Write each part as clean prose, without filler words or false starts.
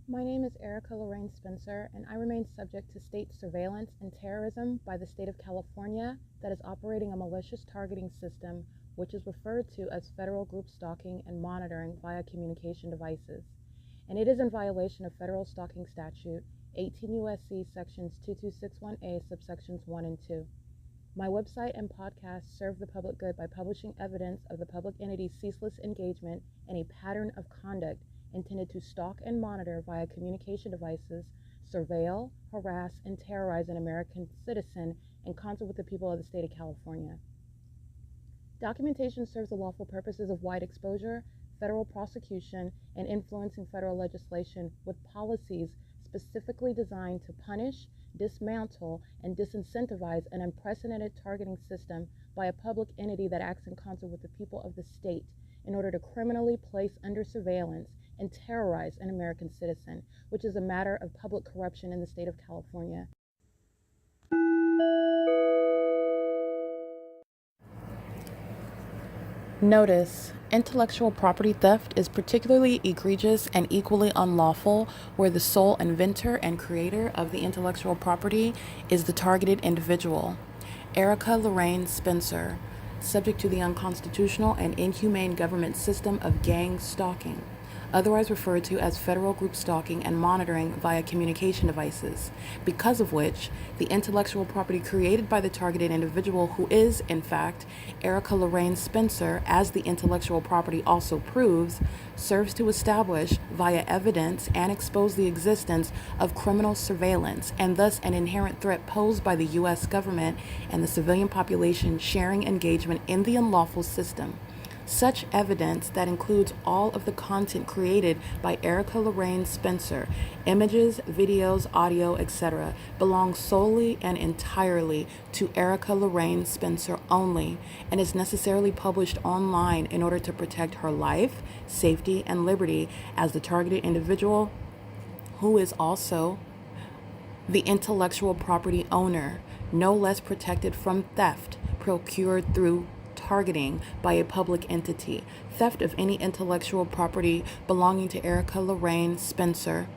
My name is Erica Lorraine Spencer, and I remain subject to state surveillance and terrorism by the state of California that is operating a malicious targeting system which is referred to as federal group stalking and monitoring via communication devices. And it is in violation of federal stalking statute 18 U.S.C. sections 2261A subsections 1 and 2. My website and podcast serve the public good by publishing evidence of the public entity's ceaseless engagement in a pattern of conduct intended to stalk and monitor via communication devices, surveil, harass, and terrorize an American citizen in concert with the people of the state of California. Documentation serves the lawful purposes of wide exposure, federal prosecution, and influencing federal legislation with policies specifically designed to punish, dismantle, and disincentivize an unprecedented targeting system by a public entity that acts in concert with the people of the state in order to criminally place under surveillance and terrorize an American citizen, which is a matter of public corruption in the state of California. Notice: intellectual property theft is particularly egregious and equally unlawful where the sole inventor and creator of the intellectual property is the targeted individual. Erica Lorraine Spencer, subject to the unconstitutional and inhumane government system of gang stalking, otherwise referred to as federal group stalking and monitoring via communication devices, because of which the intellectual property created by the targeted individual, who is, in fact, Erica Lorraine Spencer, as the intellectual property also proves, serves to establish via evidence and expose the existence of criminal surveillance and thus an inherent threat posed by the U.S. government and the civilian population sharing engagement in the unlawful system. Such evidence, that includes all of the content created by Erica Lorraine Spencer, images, videos, audio, etc., belongs solely and entirely to Erica Lorraine Spencer only and is necessarily published online in order to protect her life, safety, and liberty as the targeted individual, who is also the intellectual property owner, no less protected from theft procured through targeting by a public entity. Theft of any intellectual property belonging to Erica Lorraine Spencer,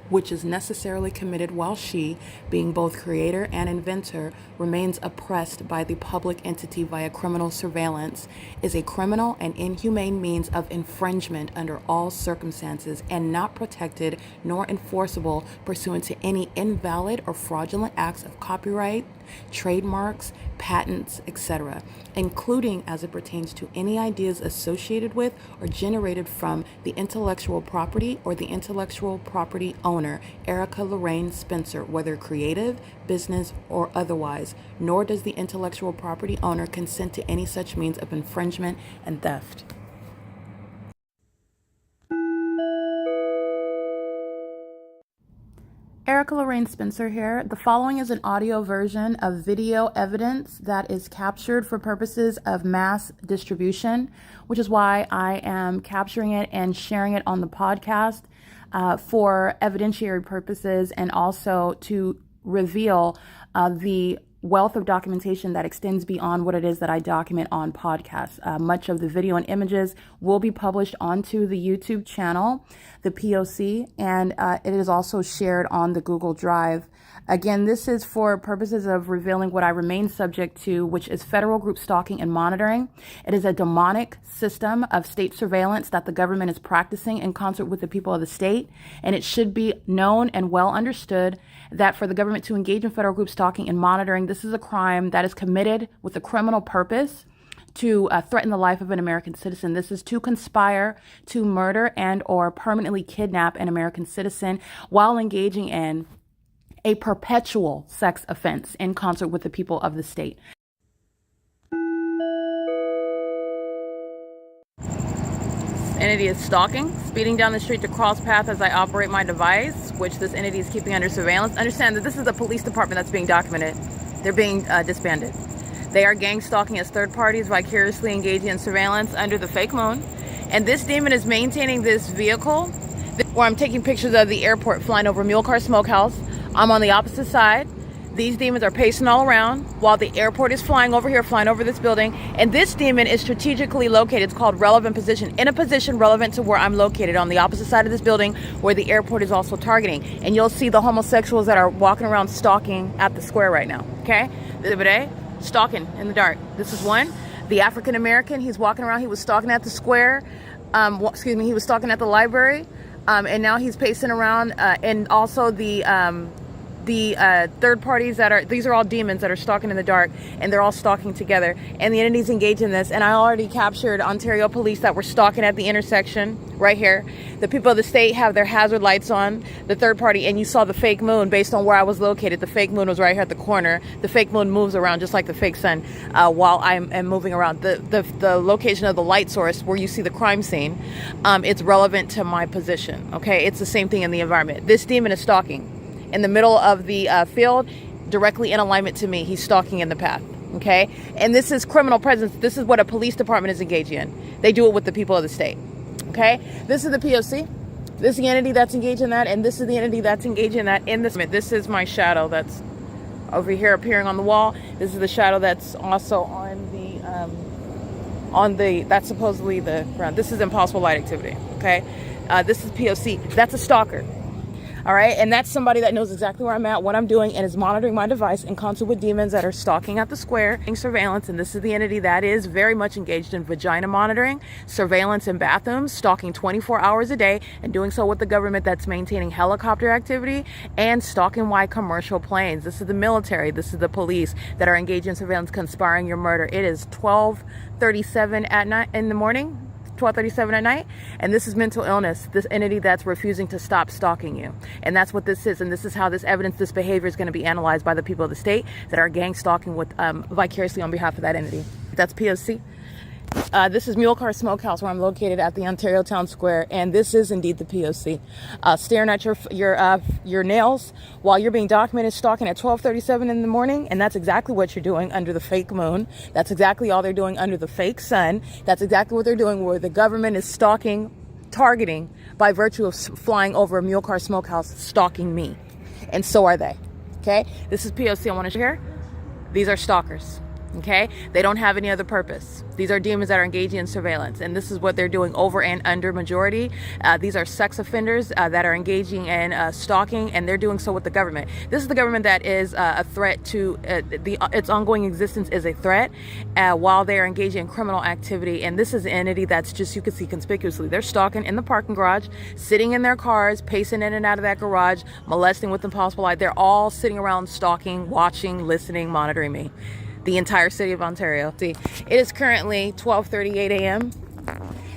which is necessarily committed while she, being both creator and inventor, remains oppressed by the public entity via criminal surveillance, is a criminal and inhumane means of infringement under all circumstances and not protected nor enforceable pursuant to any invalid or fraudulent acts of copyright, trademarks, patents, etc., including as it pertains to any ideas associated with or generated from the intellectual property or the intellectual property owner, Erica Lorraine Spencer, whether creative, business, or otherwise, nor does the intellectual property owner consent to any such means of infringement and theft. Erica Lorraine Spencer here. The following is an audio version of video evidence that is captured for purposes of mass distribution, which is why I am capturing it and sharing it on the podcast for evidentiary purposes and also to reveal the wealth of documentation that extends beyond what it is that I document on podcasts. Much of the video and images will be published onto the YouTube channel, the P.O.C, and it is also shared on the Google Drive. Again, this is for purposes of revealing what I remain subject to, which is federal group stalking and monitoring. It is a demonic system of state surveillance that the government is practicing in concert with the people of the state, and it should be known and well understood that for the government to engage in federal group stalking and monitoring, this is a crime that is committed with a criminal purpose to threaten the life of an American citizen. This is to conspire to murder and or permanently kidnap an American citizen while engaging in a perpetual sex offense in concert with the people of the state. Entity is stalking, speeding down the street to cross path as I operate my device, which this entity is keeping under surveillance. Understand that this is a police department that's being documented. They're being disbanded. They are gang stalking as third parties, vicariously engaging in surveillance under the fake moon. And this demon is maintaining this vehicle where I'm taking pictures of the airport flying over Mule Car Smokehouse. I'm on the opposite side. These demons are pacing all around while the airport is flying over here, flying over this building. And this demon is strategically located. It's called relevant position. In a position relevant to where I'm located on the opposite side of this building where the airport is also targeting. And you'll see the homosexuals that are walking around stalking at the square right now. Okay? Stalking in the dark. This is one. The African American, he's walking around. He was stalking at the square. He was stalking at the library. And now he's pacing around. And also the third parties these are all demons that are stalking in the dark, and they're all stalking together, and the entities engaged in this. And I already captured Ontario police that were stalking at the intersection right here. The people of the state have their hazard lights on, the third party, and you saw the fake moon based on where I was located. The fake moon was right here at the corner. The fake moon moves around just like the fake sun while I'm moving around. The location of the light source where you see the crime scene, it's relevant to my position. Okay, it's the same thing in the environment. This demon is stalking in the middle of the field, directly in alignment to me. He's stalking in the path, okay? And this is criminal presence. This is what a police department is engaging in. They do it with the people of the state, okay? This is the P.O.C. This is the entity that's engaged in that, and this is the entity that's engaged in that in this. This is my shadow that's over here appearing on the wall. This is the shadow that's also on the that's supposedly the ground. This is impossible light activity, okay? This is P.O.C. That's a stalker. All right, and that's somebody that knows exactly where I'm at, what I'm doing, and is monitoring my device in concert with demons that are stalking at the square, in surveillance. And this is the entity that is very much engaged in vagina monitoring, surveillance in bathrooms, stalking 24 hours a day, and doing so with the government that's maintaining helicopter activity and stalking white commercial planes. This is the military. This is the police that are engaged in surveillance, conspiring your murder. It is 12:37 at night in the morning. 12:37 at night, and this is mental illness, this entity that's refusing to stop stalking you. And that's what this is, and this is how this evidence, this behavior is going to be analyzed by the people of the state that are gang stalking with vicariously on behalf of that entity. That's P.O.C. This is Mule Car Smokehouse, where I'm located at the Ontario Town Square, and this is indeed the P.O.C. Staring at your nails while you're being documented stalking at 12:37 in the morning, and that's exactly what you're doing under the fake moon. That's exactly all they're doing under the fake sun. That's exactly what they're doing where the government is stalking, targeting by virtue of flying over a Mule Car Smokehouse, stalking me, and so are they. Okay, this is P.O.C. I want to share. These are stalkers. Okay, they don't have any other purpose. These are demons that are engaging in surveillance, and this is what they're doing over and under majority. These are sex offenders that are engaging in stalking, and they're doing so with the government. This is the government that is a threat to its ongoing existence is a threat while they are engaging in criminal activity. And this is an entity that's just, you can see conspicuously, they're stalking in the parking garage, sitting in their cars, pacing in and out of that garage, molesting with impossible light. They're all sitting around stalking, watching, listening, monitoring me. The entire city of Ontario. See, it is currently 12:38 a.m.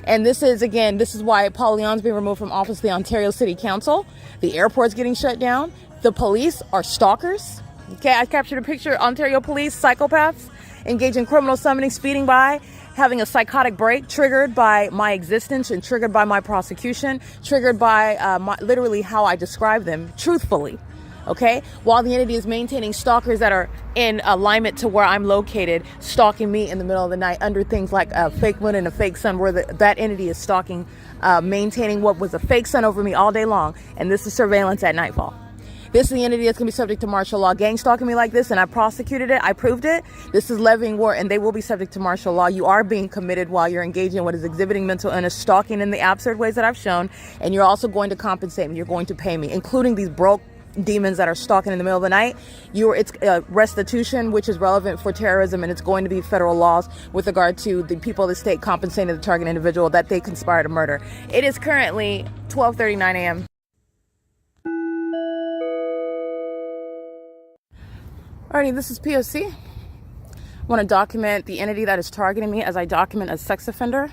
And this is why Paul Leon's being removed from office of the Ontario City Council. The airport's getting shut down. The police are stalkers. Okay, I captured a picture of Ontario police, psychopaths, engaged in criminal summoning, speeding by, having a psychotic break, triggered by my existence and triggered by my prosecution, triggered by literally how I describe them, truthfully. Okay, while the entity is maintaining stalkers that are in alignment to where I'm located, stalking me in the middle of the night under things like a fake moon and a fake sun, where that entity is stalking, maintaining what was a fake sun over me all day long. And this is surveillance at nightfall. This is the entity that's going to be subject to martial law. Gang stalking me like this, and I prosecuted it. I proved it. This is levying war, and they will be subject to martial law. You are being committed while you're engaging in what is exhibiting mental illness, stalking in the absurd ways that I've shown. And you're also going to compensate me. You're going to pay me, including these broke demons that are stalking in the middle of the night. It's restitution, which is relevant for terrorism, and it's going to be federal laws with regard to the people of the state compensating the target individual that they conspire to murder. It is currently 12:39 a.m. Alrighty, this is P.O.C. I want to document the entity that is targeting me as I document a sex offender.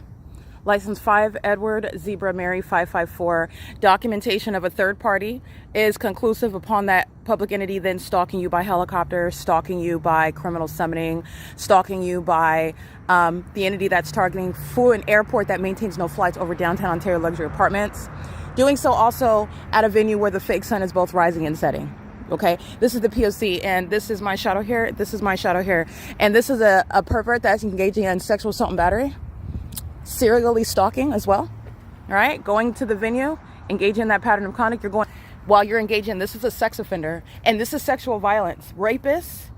License 5 Edward Zebra Mary 554. Documentation of a third party is conclusive upon that public entity then stalking you by helicopter, stalking you by criminal summoning, stalking you by the entity that's targeting for an airport that maintains no flights over downtown Ontario luxury apartments. Doing so also at a venue where the fake sun is both rising and setting. Okay, this is the P.O.C. and this is my shadow here. This is my shadow here. And this is a pervert that's engaging in sexual assault and battery. Serially stalking as well. All right, going to the venue, engaging in that pattern of conduct. while you're engaging. This is a sex offender, and this is sexual violence. Rapists,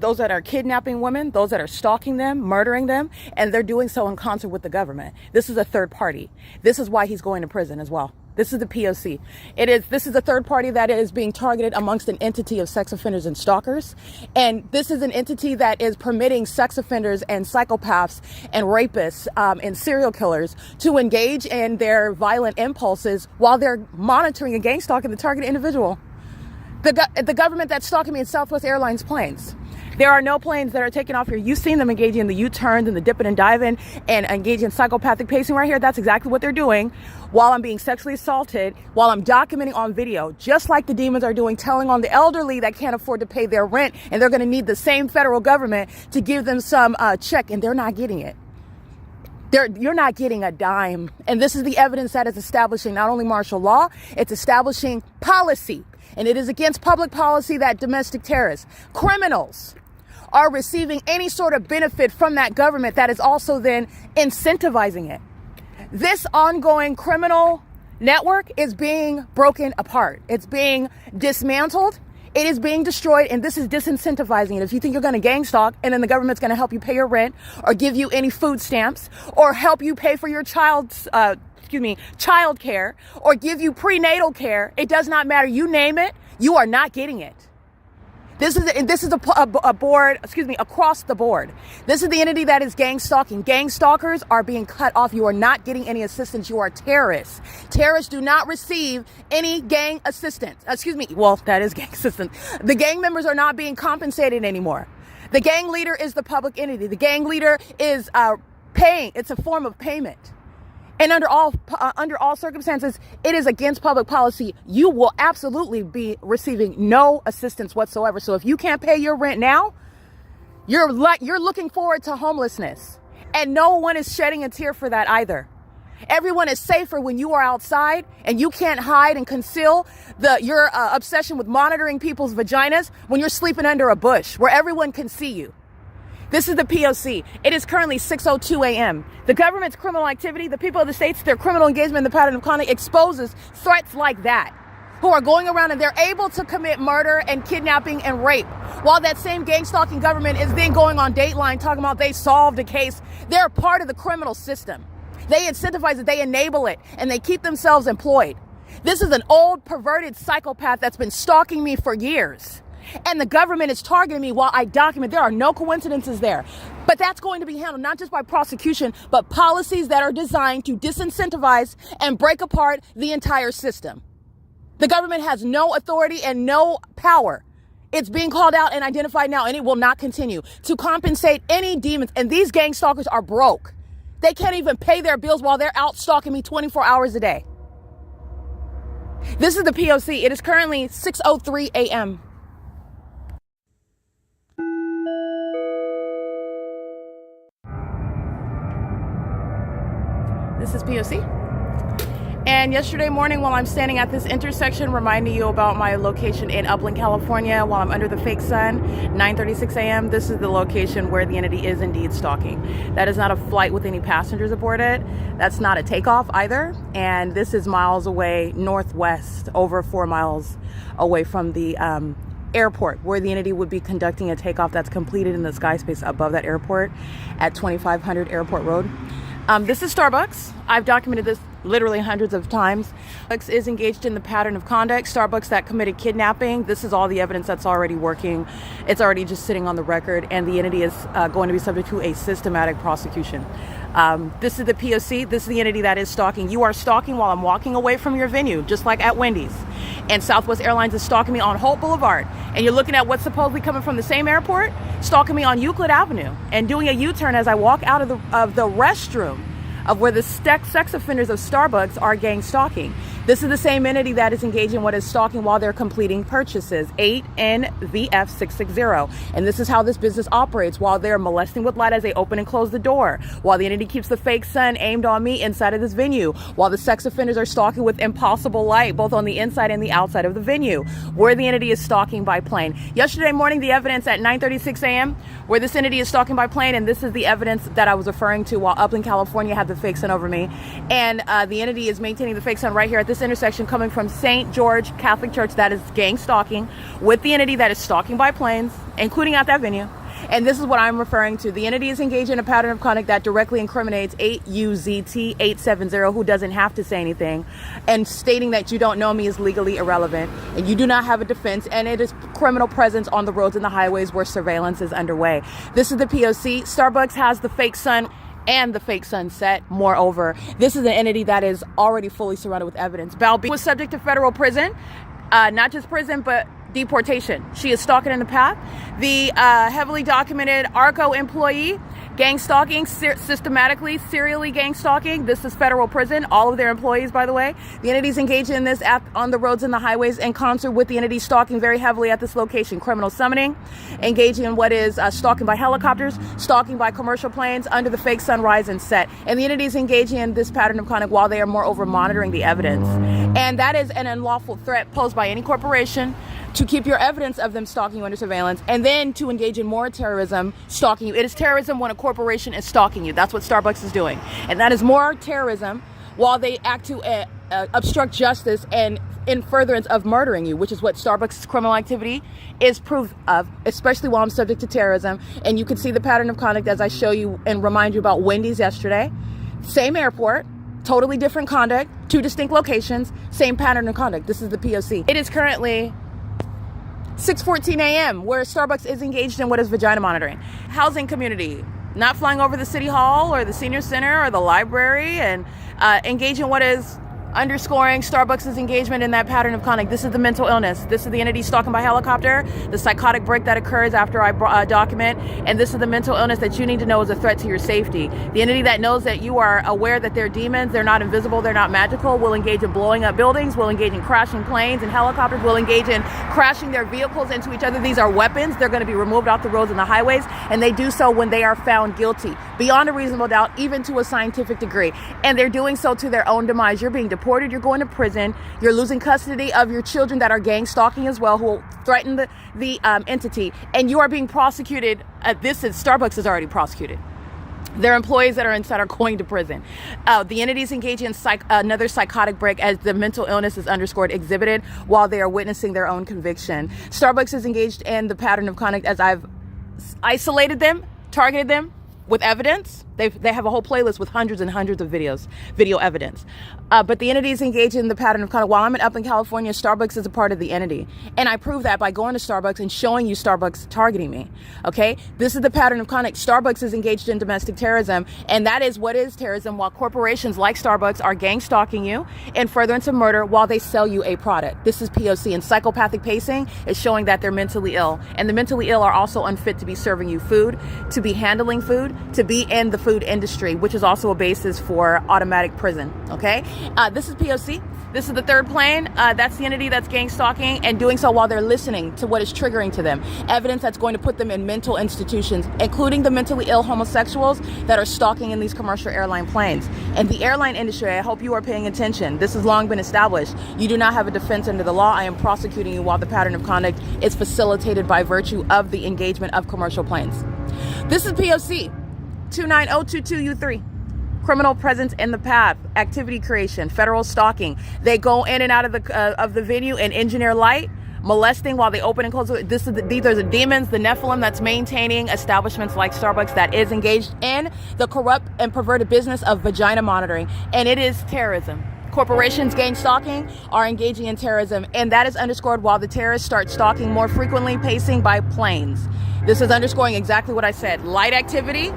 those that are kidnapping women, those that are stalking them, murdering them, and they're doing so in concert with the government. This is a third party. This is why he's going to prison as well. This is the P.O.C. This is a third party that is being targeted amongst an entity of sex offenders and stalkers. And this is an entity that is permitting sex offenders and psychopaths and rapists and serial killers to engage in their violent impulses while they're monitoring and gang stalking the targeted individual. The government that's stalking me in Southwest Airlines planes. There are no planes that are taking off here. You've seen them engaging in the U-turns and the dipping and diving and engaging in psychopathic pacing right here. That's exactly what they're doing while I'm being sexually assaulted, while I'm documenting on video, just like the demons are doing, telling on the elderly that can't afford to pay their rent, and they're going to need the same federal government to give them some check, and they're not getting it. You're not getting a dime. And this is the evidence that is establishing not only martial law, it's establishing policy. And it is against public policy that domestic terrorists, criminals, are receiving any sort of benefit from that government that is also then incentivizing it. This ongoing criminal network is being broken apart. It's being dismantled. It is being destroyed, and this is disincentivizing it. If you think you're going to gang stalk and then the government's going to help you pay your rent or give you any food stamps or help you pay for your child's child care or give you prenatal care, it does not matter. You name it, you are not getting it. This is a board, across the board. This is the entity that is gang stalking. Gang stalkers are being cut off. You are not getting any assistance. You are terrorists. Terrorists do not receive any gang assistance. Well, that is gang assistance. The gang members are not being compensated anymore. The gang leader is the public entity. The gang leader is paying. It's a form of payment. And under all circumstances, it is against public policy. You will absolutely be receiving no assistance whatsoever. So if you can't pay your rent now, you're looking forward to homelessness. And no one is shedding a tear for that either. Everyone is safer when you are outside and you can't hide and conceal your obsession with monitoring people's vaginas when you're sleeping under a bush where everyone can see you. This is the P.O.C. It is currently 6:02 a.m. The government's criminal activity, the people of the states, their criminal engagement in the pattern of conduct exposes threats like that, who are going around and they're able to commit murder and kidnapping and rape. While that same gang stalking government is then going on Dateline talking about they solved a case. They're part of the criminal system. They incentivize it, they enable it, and they keep themselves employed. This is an old, perverted psychopath that's been stalking me for years. And the government is targeting me while I document. There are no coincidences there. But that's going to be handled not just by prosecution, but policies that are designed to disincentivize and break apart the entire system. The government has no authority and no power. It's being called out and identified now, and it will not continue to compensate any demons. And these gang stalkers are broke. They can't even pay their bills while they're out stalking me 24 hours a day. This is the P.O.C. It is currently 6:03 a.m. This is P.O.C. And yesterday morning while I'm standing at this intersection reminding you about my location in Upland, California, while I'm under the fake sun, 9:36 a.m., this is the location where the entity is indeed stalking. That is not a flight with any passengers aboard it. That's not a takeoff either. And this is miles away northwest, over 4 miles away from the airport, where the entity would be conducting a takeoff that's completed in the sky space above that airport at 2500 Airport Road. This is Starbucks. I've documented this literally hundreds of times. Starbucks is engaged in the pattern of conduct. Starbucks that committed kidnapping. This is all the evidence that's already working. It's already just sitting on the record, and the entity is going to be subject to a systematic prosecution. This is the P.O.C. This is the entity that is stalking. You are stalking while I'm walking away from your venue, just like at Wendy's. And Southwest Airlines is stalking me on Holt Boulevard. And you're looking at what's supposedly coming from the same airport, stalking me on Euclid Avenue and doing a U-turn as I walk out of the restroom of where the sex offenders of Starbucks are gang stalking. This is the same entity that is engaging in what is stalking while they're completing purchases, 8NVF660. And this is how this business operates while they're molesting with light as they open and close the door, while the entity keeps the fake sun aimed on me inside of this venue, while the sex offenders are stalking with impossible light, both on the inside and the outside of the venue, where the entity is stalking by plane. Yesterday morning, the evidence at 9:36 a.m., where this entity is stalking by plane, and this is the evidence that I was referring to while Upland, California had the fake sun over me. And the entity is maintaining the fake sun right here at this this intersection coming from St. George Catholic Church that is gang stalking with the entity that is stalking by planes, including at that venue. And this is what I'm referring to. The entity is engaged in a pattern of conduct that directly incriminates 8UZT 870, who doesn't have to say anything, and stating that you don't know me is legally irrelevant and you do not have a defense, and it is criminal presence on the roads and the highways where surveillance is underway. This is the P.O.C. Starbucks has the fake sun and the fake sunset. Moreover, this is an entity that is already fully surrounded with evidence. Balbi was subject to federal prison, not just prison, but deportation. She is stalking in the path. The heavily documented ARCO employee, gang stalking, systematically, serially gang stalking. This is federal prison. All of their employees, by the way. The entities engaged in this on the roads and the highways in concert with the entity stalking very heavily at this location. Criminal summoning, engaging in what is stalking by helicopters, stalking by commercial planes under the fake sunrise and set. And the entities engaging in this pattern of conduct while they are moreover monitoring the evidence. And that is an unlawful threat posed by any corporation to keep your evidence of them stalking you under surveillance, and then to engage in more terrorism, stalking you. It is terrorism when a corporation is stalking you. That's what Starbucks is doing. And that is more terrorism while they act to obstruct justice and in furtherance of murdering you, which is what Starbucks' criminal activity is proof of, especially while I'm subject to terrorism. And you can see the pattern of conduct as I show you and remind you about Wendy's yesterday. Same airport, totally different conduct, two distinct locations, same pattern of conduct. This is the P.O.C. It is currently 6:14 a.m. where Starbucks is engaged in what is vagina monitoring. Housing community, not flying over the city hall or the senior center or the library, and engaging in what is underscoring Starbucks' engagement in that pattern of conduct. This is the mental illness. This is the entity stalking by helicopter, the psychotic break that occurs after I document, and this is the mental illness that you need to know is a threat to your safety. The entity that knows that you are aware that they're demons, they're not invisible, they're not magical, will engage in blowing up buildings, will engage in crashing planes and helicopters, will engage in crashing their vehicles into each other. These are weapons. They're going to be removed off the roads and the highways, and they do so when they are found guilty, beyond a reasonable doubt, even to a scientific degree. And they're doing so to their own demise. You're being deported, you're going to prison, you're losing custody of your children that are gang stalking as well, who will threaten the entity, and you are being prosecuted. Starbucks is already prosecuted. Their employees that are inside are going to prison. The entities engage in another psychotic break as the mental illness is underscored, exhibited while they are witnessing their own conviction. Starbucks is engaged in the pattern of conduct as I've isolated them, targeted them with evidence. They have a whole playlist with hundreds and hundreds of video evidence. But the entity is engaged in the pattern of conduct. While I'm in Upland, California, Starbucks is a part of the entity. And I prove that by going to Starbucks and showing you Starbucks targeting me. Okay? This is the pattern of conduct. Starbucks is engaged in domestic terrorism. And that is what is terrorism, while corporations like Starbucks are gang stalking you in furtherance of murder while they sell you a product. This is P.O.C. And psychopathic pacing is showing that they're mentally ill. And the mentally ill are also unfit to be serving you food, to be handling food, to be in the food industry, which is also a basis for automatic prison. Okay, this is P.O.C. This is the third plane. That's the entity that's gang stalking and doing so while they're listening to what is triggering to them. Evidence that's going to put them in mental institutions, including the mentally ill homosexuals that are stalking in these commercial airline planes. And the airline industry, I hope you are paying attention. This has long been established. You do not have a defense under the law. I am prosecuting you while the pattern of conduct is facilitated by virtue of the engagement of commercial planes. This is P.O.C. 29022U3. Criminal presence in the path, activity creation, federal stalking. They go in and out of the venue and engineer light, molesting while they open and close. These are the demons, the Nephilim that's maintaining establishments like Starbucks that is engaged in the corrupt and perverted business of vagina monitoring. And it is terrorism. Corporations gang stalking are engaging in terrorism, and that is underscored while the terrorists start stalking more frequently, pacing by planes. This is underscoring exactly what I said. Light activity,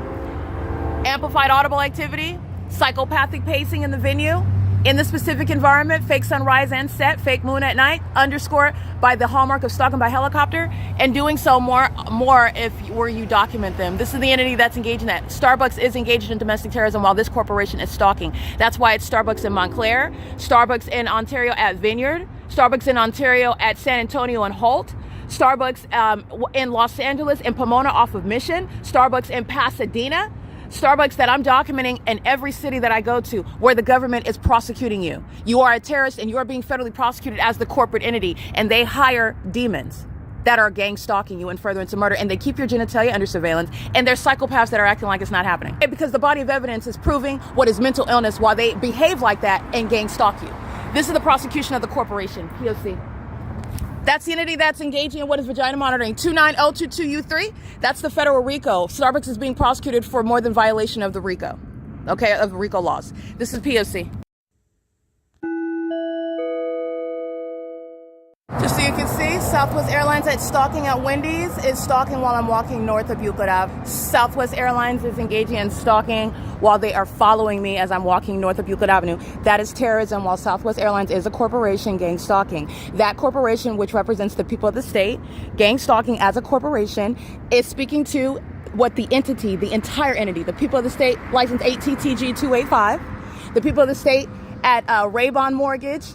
amplified audible activity, psychopathic pacing in the venue, in the specific environment, fake sunrise and set, fake moon at night, underscored by the hallmark of stalking by helicopter, and doing so more where you document them. This is the entity that's engaged in that. Starbucks is engaged in domestic terrorism while this corporation is stalking. That's why it's Starbucks in Montclair, Starbucks in Ontario at Vineyard, Starbucks in Ontario at San Antonio and Holt, Starbucks in Los Angeles in Pomona off of Mission, Starbucks in Pasadena, Starbucks that I'm documenting in every city that I go to where the government is prosecuting you. You are a terrorist and you are being federally prosecuted as the corporate entity, and they hire demons that are gang stalking you in furtherance of murder, and they keep your genitalia under surveillance, and they're psychopaths that are acting like it's not happening. Because the body of evidence is proving what is mental illness while they behave like that and gang stalk you. This is the prosecution of the corporation, P.O.C. That's the entity that's engaging in what is vagina monitoring. 29022U3. That's the federal RICO. Starbucks is being prosecuted for more than violation of the RICO. Okay, of RICO laws. This is P.O.C. Just so you can see, Southwest Airlines at stalking at Wendy's is stalking while I'm walking north of Euclid Ave. Southwest Airlines is engaging in stalking while they are following me as I'm walking north of Euclid Avenue. That is terrorism, while Southwest Airlines is a corporation gang stalking. That corporation, which represents the people of the state, gang stalking as a corporation, is speaking to what the entity, the entire entity, the people of the state, license 8TTG 285, the people of the state at Raybon Mortgage,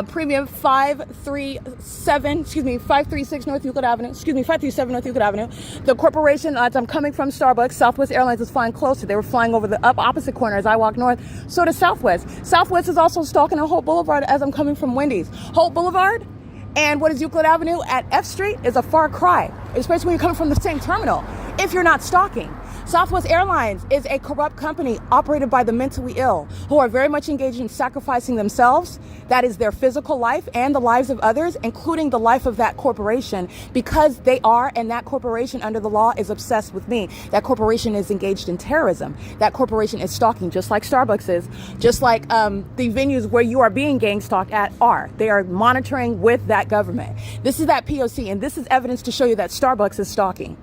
premium 536 North Euclid Avenue, 537 North Euclid Avenue. The corporation, as I'm coming from Starbucks, Southwest Airlines is flying closer. They were flying over the opposite corner as I walk north. So does Southwest. Southwest is also stalking on Hope Boulevard as I'm coming from Wendy's. Hope Boulevard and what is Euclid Avenue at F Street is a far cry, especially when you're coming from the same terminal, if you're not stalking. Southwest Airlines is a corrupt company operated by the mentally ill who are very much engaged in sacrificing themselves. That is their physical life and the lives of others, including the life of that corporation, because they are, and that corporation under the law is obsessed with me. That corporation is engaged in terrorism. That corporation is stalking, just like Starbucks is, just like the venues where you are being gang stalked at are. They are monitoring with that government. This is that P.O.C., and this is evidence to show you that Starbucks is stalking.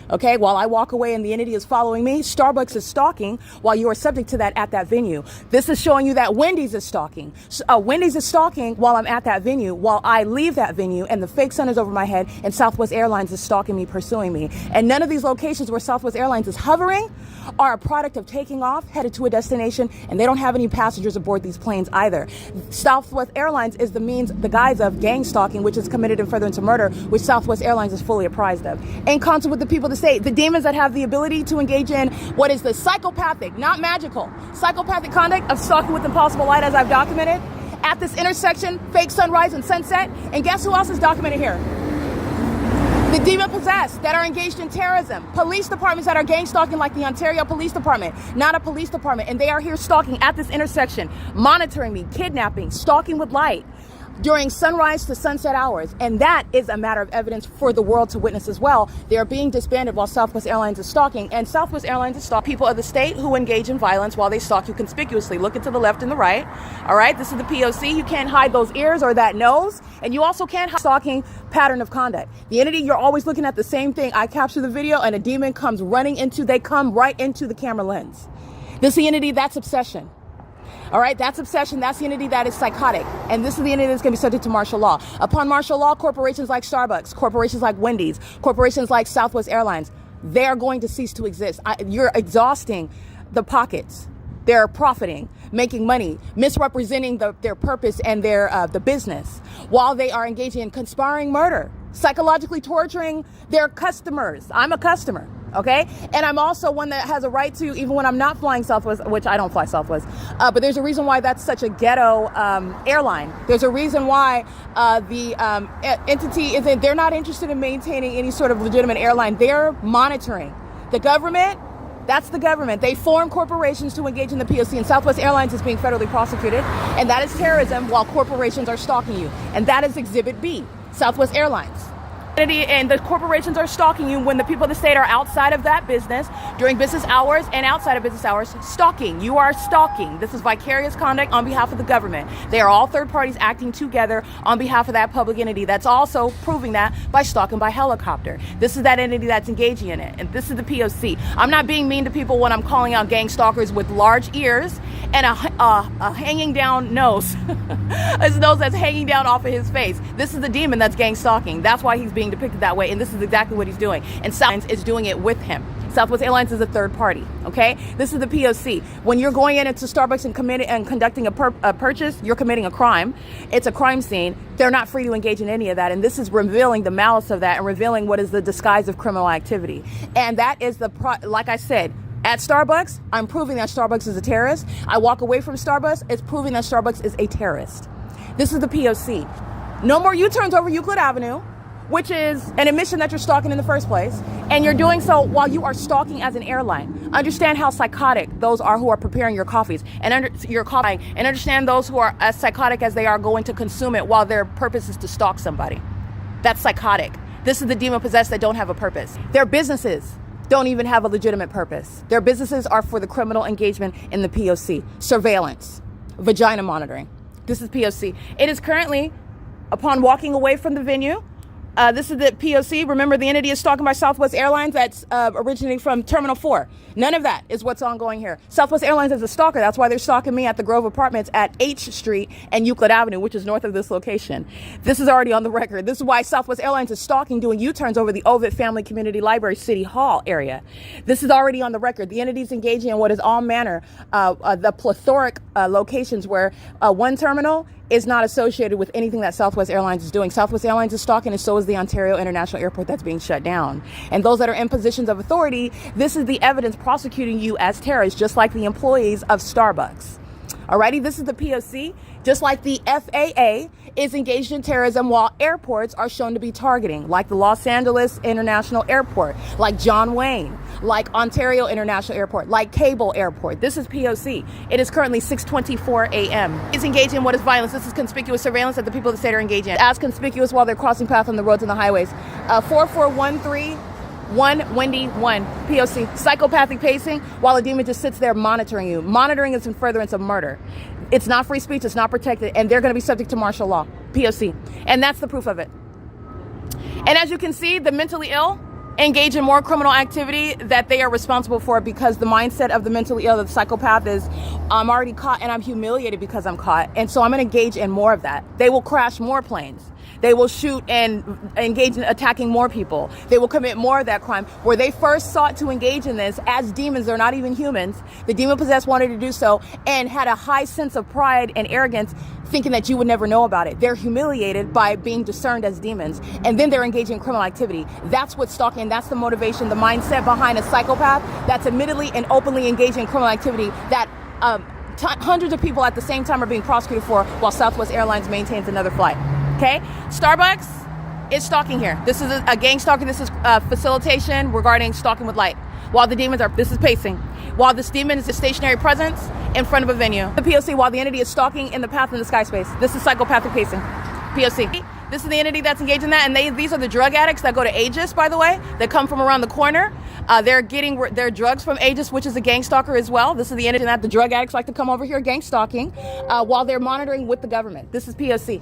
Okay, while I walk away and the entity is following me, Starbucks is stalking while you are subject to that at that venue. This is showing you that Wendy's is stalking. Wendy's is stalking while I'm at that venue, while I leave that venue and the fake sun is over my head and Southwest Airlines is stalking me, pursuing me. And none of these locations where Southwest Airlines is hovering are a product of taking off, headed to a destination, and they don't have any passengers aboard these planes either. Southwest Airlines is the guise of gang stalking, which is committed in furtherance of murder, which Southwest Airlines is fully apprised of. In concert with the people of the state, the demons that have the ability to engage in what is the psychopathic, not magical, psychopathic conduct of stalking with impossible light, as I've documented, at this intersection, fake sunrise and sunset. And guess who else is documented here? The demon-possessed that are engaged in terrorism. Police departments that are gang stalking, like the Ontario Police Department, not a police department. And they are here stalking at this intersection, monitoring me, kidnapping, stalking with light during sunrise to sunset hours. And that is a matter of evidence for the world to witness as well. They are being disbanded while Southwest Airlines is stalking. And Southwest Airlines is stalking people of the state who engage in violence while they stalk you conspicuously. Look to the left and the right. All right, this is the P.O.C. You can't hide those ears or that nose. And you also can't hide stalking pattern of conduct. The entity, you're always looking at the same thing. I capture the video and a demon comes they come right into the camera lens. This is the entity, that's obsession. All right, that's obsession. That's the entity that is psychotic. And this is the entity that's going to be subject to martial law. Upon martial law, corporations like Starbucks, corporations like Wendy's, corporations like Southwest Airlines, they are going to cease to exist. You're exhausting the pockets. They're profiting, making money, misrepresenting their purpose and the business, while they are engaging in conspiring murder, psychologically torturing their customers. I'm a customer. Okay, and I'm also one that has a right to, even when I'm not flying Southwest, which I don't fly Southwest, but there's a reason why that's such a ghetto airline. There's a reason why the entity isn't, they're not interested in maintaining any sort of legitimate airline. They're monitoring the government. That's the government. They form corporations to engage in the P.O.C. and Southwest Airlines is being federally prosecuted, and that is terrorism while corporations are stalking you. And that is Exhibit B, Southwest Airlines. And the corporations are stalking you when the people of the state are outside of that business during business hours and outside of business hours stalking. You are stalking. This is vicarious conduct on behalf of the government. They are all third parties acting together on behalf of that public entity. That's also proving that by stalking by helicopter. This is that entity that's engaging in it. And this is the P.O.C. I'm not being mean to people when I'm calling out gang stalkers with large ears and a hanging down nose. His nose that's hanging down off of his face. This is the demon that's gang stalking. That's why he's being depicted that way, and this is exactly what he's doing. And Southwest is doing it with him. Southwest Airlines is a third party, okay? This is the P.O.C. When you're going into Starbucks and conducting a purchase, you're committing a crime. It's a crime scene. They're not free to engage in any of that, and this is revealing the malice of that and revealing what is the disguise of criminal activity. And that is like I said, at Starbucks, I'm proving that Starbucks is a terrorist. I walk away from Starbucks, it's proving that Starbucks is a terrorist. This is the P.O.C. No more U-turns over Euclid Avenue which is an admission that you're stalking in the first place, and you're doing so while you are stalking as an airline. Understand how psychotic those are who are preparing your coffees and and understand those who are as psychotic as they are going to consume it while their purpose is to stalk somebody. That's psychotic. This is the demon possessed that don't have a purpose. Their businesses don't even have a legitimate purpose. Their businesses are for the criminal engagement in the P.O.C. Surveillance, vagina monitoring. This is P.O.C. It is currently, upon walking away from the venue, this is the P.O.C. Remember, the entity is stalking by Southwest Airlines. That's originating from Terminal 4. None of that is what's ongoing here. Southwest Airlines is a stalker. That's why they're stalking me at the Grove Apartments at H Street and Euclid Avenue, which is north of this location. This is already on the record. This is why Southwest Airlines is stalking, doing U-turns over the Ovid Family Community Library City Hall area. This is already on the record. The entity is engaging in what is all manner, the plethoric locations where one terminal is not associated with anything that Southwest Airlines is doing. Southwest Airlines is stalking, and so is the Ontario International Airport that's being shut down. And those that are in positions of authority, this is the evidence prosecuting you as terrorists, just like the employees of Starbucks. Alrighty, this is the P.O.C. Just like the FAA is engaged in terrorism while airports are shown to be targeting, like the Los Angeles International Airport, like John Wayne, like Ontario International Airport, like Cable Airport. This is P.O.C. It is currently 6:24 a.m. It's engaging in what is violence. This is conspicuous surveillance that the people of the state are engaging in. As conspicuous while they're crossing paths on the roads and the highways. 44131 Wendy 1, P.O.C. Psychopathic pacing while a demon just sits there monitoring you. Monitoring is in furtherance of murder. It's not free speech, it's not protected, and they're going to be subject to martial law, P.O.C. And that's the proof of it. And as you can see, the mentally ill engage in more criminal activity that they are responsible for, because the mindset of the mentally ill, the psychopath, is I'm already caught and I'm humiliated because I'm caught, and so I'm going to engage in more of that. They will crash more planes. They will shoot and engage in attacking more people. They will commit more of that crime. Where they first sought to engage in this as demons, they're not even humans. The demon possessed wanted to do so and had a high sense of pride and arrogance, thinking that you would never know about it. They're humiliated by being discerned as demons, and then they're engaging in criminal activity. That's what's stalking. That's the motivation, the mindset behind a psychopath that's admittedly and openly engaging in criminal activity that hundreds of people at the same time are being prosecuted for, while Southwest Airlines maintains another flight. Okay, Starbucks is stalking here. This is a gang stalking. This is facilitation regarding stalking with light. While the demons are, this is pacing. While this demon is a stationary presence in front of a venue. The P.O.C. while the entity is stalking in the path in the sky space. This is psychopathic pacing. P.O.C. This is the entity that's engaged in that, and these are the drug addicts that go to Aegis, by the way, that come from around the corner. They're getting their drugs from Aegis, which is a gang stalker as well. This is the entity that the drug addicts like to come over here gang stalking while they're monitoring with the government. This is P.O.C.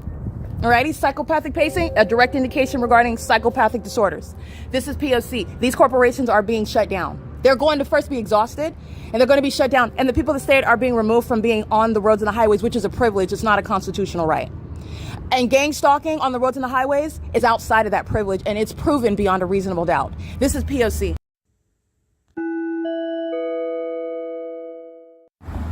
Alrighty, psychopathic pacing, a direct indication regarding psychopathic disorders. This is P.O.C. These corporations are being shut down. They're going to first be exhausted, and they're going to be shut down. And the people of the state are being removed from being on the roads and the highways, which is a privilege. It's not a constitutional right. And gang stalking on the roads and the highways is outside of that privilege, and it's proven beyond a reasonable doubt. This is P.O.C.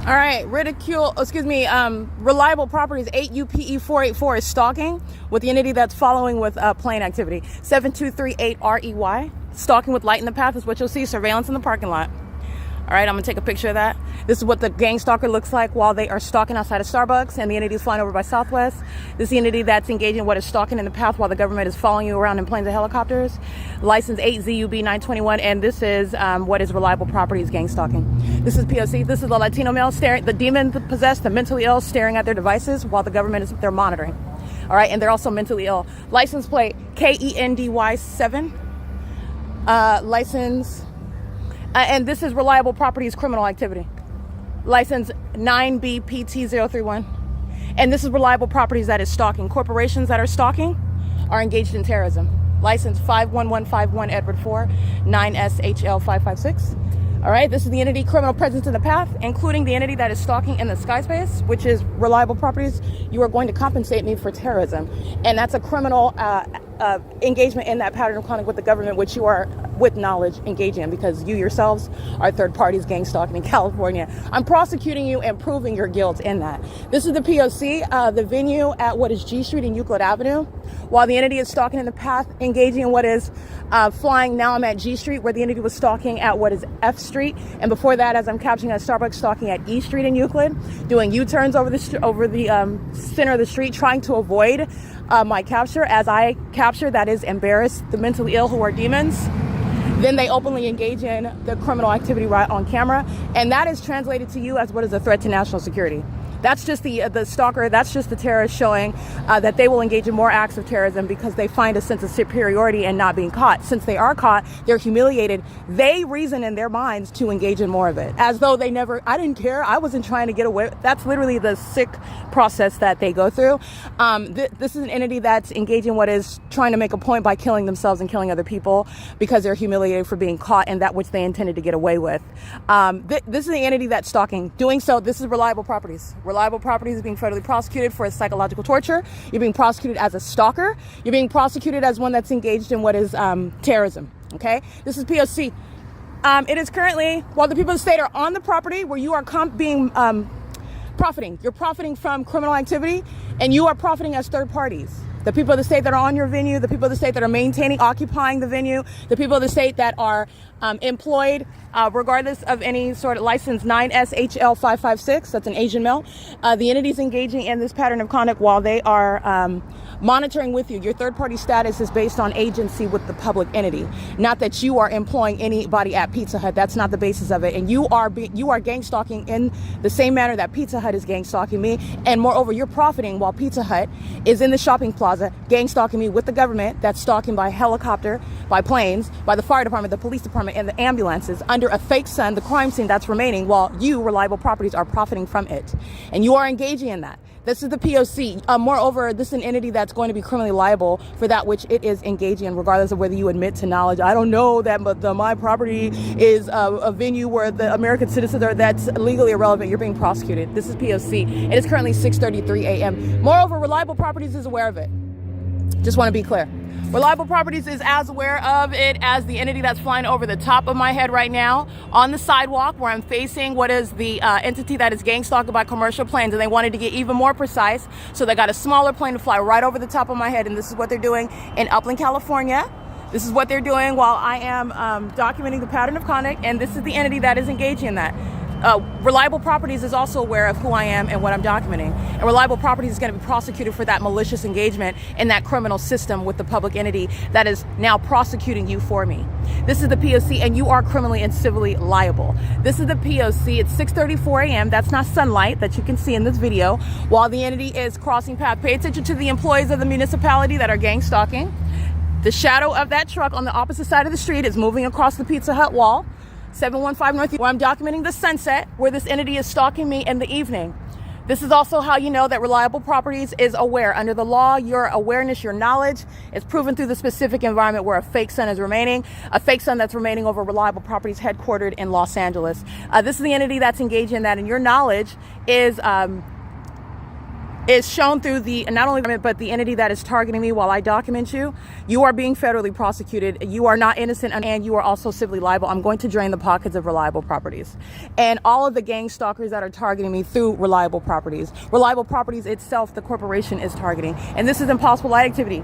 All right, reliable properties 8 UPE 484 is stalking with the entity that's following with plane activity. 7238 REY, stalking with light in the path is what you'll see, surveillance in the parking lot. All right, I'm gonna take a picture of that. This is what the gang stalker looks like while they are stalking outside of Starbucks, and the entity is flying over by Southwest. This is the entity that's engaging in what is stalking in the path while the government is following you around in planes and helicopters. License 8ZUB921, and this is what is reliable properties gang stalking. This is P.O.C. This is the Latino male staring, the demon possessed, the mentally ill staring at their devices while the government is, they're monitoring. All right, and they're also mentally ill. License plate KENDY7. License. And this is reliable properties criminal activity. License 9BPT031. And this is reliable properties that is stalking. Corporations that are stalking are engaged in terrorism. License 51151 Edward 4 9SHL556. All right, this is the entity criminal presence in the path, including the entity that is stalking in the sky space, which is reliable properties. You are going to compensate me for terrorism. And that's a criminal engagement in that pattern of conduct with the government, which you are, with knowledge, engaging in, because you yourselves are third parties gang stalking in California. I'm prosecuting you and proving your guilt in that. This is the P.O.C., the venue at what is G Street and Euclid Avenue, while the entity is stalking in the path, engaging in what is flying. Now I'm at G Street, where the entity was stalking at what is F Street. And before that, as I'm capturing at Starbucks, stalking at E Street in Euclid, doing U-turns over the center of the street, trying to avoid my capture. As I capture, that is, embarrass the mentally ill who are demons. Then they openly engage in the criminal activity right on camera. And that is translated to you as what is a threat to national security. That's just the stalker, that's just the terrorist showing that they will engage in more acts of terrorism because they find a sense of superiority in not being caught. Since they are caught, they're humiliated. They reason in their minds to engage in more of it, as though they never, I didn't care, I wasn't trying to get away. That's literally the sick process that they go through. This is an entity that's engaging what is trying to make a point by killing themselves and killing other people because they're humiliated for being caught in that which they intended to get away with. This is the entity that's stalking. Doing so, this is reliable properties. Reliable properties is being federally prosecuted for psychological torture. You're being prosecuted as a stalker. You're being prosecuted as one that's engaged in what is terrorism. Okay, this is P.O.C. It is currently, while the people of the state are on the property where you are profiting. You're profiting from criminal activity, and you are profiting as third parties. The people of the state that are on your venue, the people of the state that are maintaining, occupying the venue, the people of the state that are employed, regardless of any sort of license, 9SHL 556, that's an Asian male. The entities engaging in this pattern of conduct while they are monitoring with you. Your third party status is based on agency with the public entity, not that you are employing anybody at Pizza Hut. That's not the basis of it. And you are gang stalking in the same manner that Pizza Hut is gang stalking me. And moreover, you're profiting while Pizza Hut is in the shopping plaza gang stalking me with the government that's stalking by helicopter, by planes, by the fire department, the police department, and the ambulances under a fake sun, the crime scene that's remaining, while you, reliable properties, are profiting from it. And you are engaging in that. This is the P.O.C. Moreover, this is an entity that's going to be criminally liable for that which it is engaging in, regardless of whether you admit to knowledge. I don't know that, but my property is a venue where the American citizens are, that's legally irrelevant. You're being prosecuted. This is P.O.C. It is currently 6:33 a.m. Moreover, reliable properties is aware of it. Just want to be clear. Reliable Properties is as aware of it as the entity that's flying over the top of my head right now on the sidewalk where I'm facing what is the entity that is gang stalked by commercial planes. And they wanted to get even more precise, so they got a smaller plane to fly right over the top of my head. And this is what they're doing in Upland, California. This is what they're doing while I am documenting the pattern of conduct. And this is the entity that is engaging in that. Reliable Properties is also aware of who I am and what I'm documenting. And Reliable Properties is going to be prosecuted for that malicious engagement in that criminal system with the public entity that is now prosecuting you for me. This is the P.O.C. and you are criminally and civilly liable. This is the P.O.C. It's 6:34 a.m. That's not sunlight that you can see in this video while the entity is crossing path. Pay attention to the employees of the municipality that are gang stalking. The shadow of that truck on the opposite side of the street is moving across the Pizza Hut wall. 715 North, where I'm documenting the sunset, where this entity is stalking me in the evening. This is also how you know that Reliable Properties is aware. Under the law, your awareness, your knowledge is proven through the specific environment where a fake sun is remaining, a fake sun that's remaining over Reliable Properties headquartered in Los Angeles. This is the entity that's engaged in that, and your knowledge is shown through the, not only but the entity that is targeting me while I document you. You are being federally prosecuted. You are not innocent, and you are also civilly liable. I'm going to drain the pockets of Reliable Properties and all of the gang stalkers that are targeting me through Reliable Properties. Reliable Properties itself, the corporation, is targeting. And this is impossible light activity.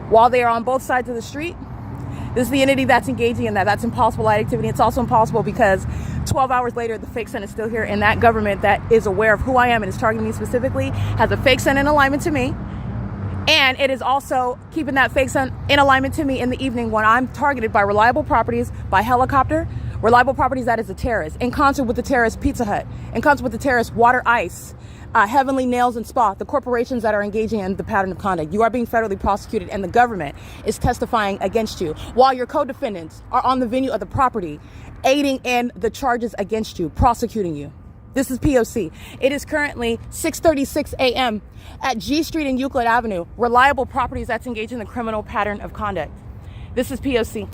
While they are on both sides of the street, this is the entity that's engaging in that. That's impossible light activity. It's also impossible because 12 hours later, the fake sun is still here, and that government that is aware of who I am and is targeting me specifically has a fake sun in alignment to me. And it is also keeping that fake sun in alignment to me in the evening when I'm targeted by Reliable Properties, by helicopter. Reliable Properties, that is a terrorist, in concert with the terrorist Pizza Hut, in concert with the terrorist I.I.S, Heavenly Nails and Spa, the corporations that are engaging in the pattern of conduct. You are being federally prosecuted, and the government is testifying against you, while your co-defendants are on the venue of the property, aiding in the charges against you, prosecuting you. This is P.O.C. It is currently 6:36 a.m. at G Street and Euclid Avenue. Reliable Properties that's engaged in the criminal pattern of conduct. This is P.O.C.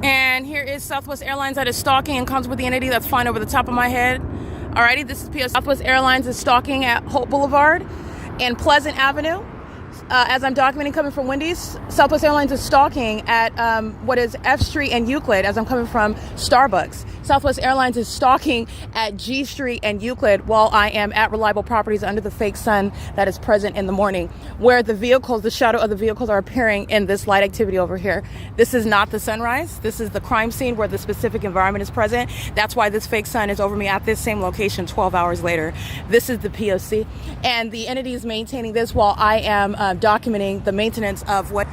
And here is Southwest Airlines that is stalking and comes with the entity that's flying over the top of my head. Alrighty, this is P.O.C. Southwest Airlines is stalking at Hope Boulevard and Pleasant Avenue. as I'm documenting coming from Wendy's, Southwest Airlines is stalking at what is F Street and Euclid as I'm coming from Starbucks. Southwest Airlines is stalking at G Street and Euclid while I am at Reliable Properties under the fake sun that is present in the morning, where the vehicles, the shadow of the vehicles are appearing in this light activity over here. This is not the sunrise. This is the crime scene where the specific environment is present. That's why this fake sun is over me at this same location 12 hours later. This is the P.O.C. and the entity is maintaining this while I am documenting the maintenance of what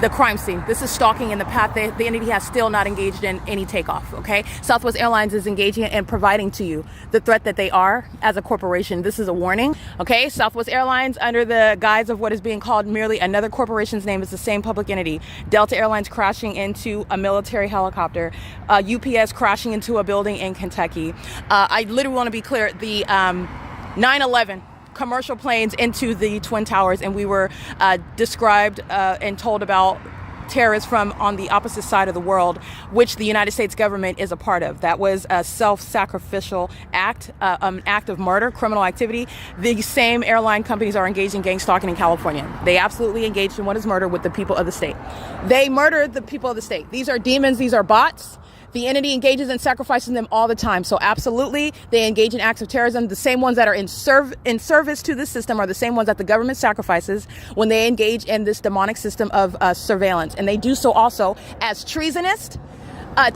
the crime scene. This is stalking in the path. The entity has still not engaged in any takeoff, okay? Southwest Airlines is engaging and providing to you the threat that they are as a corporation. This is a warning, okay? Southwest Airlines, under the guise of what is being called merely another corporation's name, is the same public entity. Delta Airlines crashing into a military helicopter. UPS crashing into a building in Kentucky. I literally want to be clear, the 9/11 commercial planes into the Twin Towers, and we were described and told about terrorists from on the opposite side of the world, which the United States government is a part of. That was a self-sacrificial act, an act of murder, criminal activity. The same airline companies are engaged in gang stalking in California. They absolutely engaged in what is murder with the people of the state. They murdered the people of the state. These are demons. These are bots. The entity engages in sacrificing them all the time. So absolutely, they engage in acts of terrorism. The same ones that are in service to the system are the same ones that the government sacrifices when they engage in this demonic system of surveillance. And they do so also as treasonous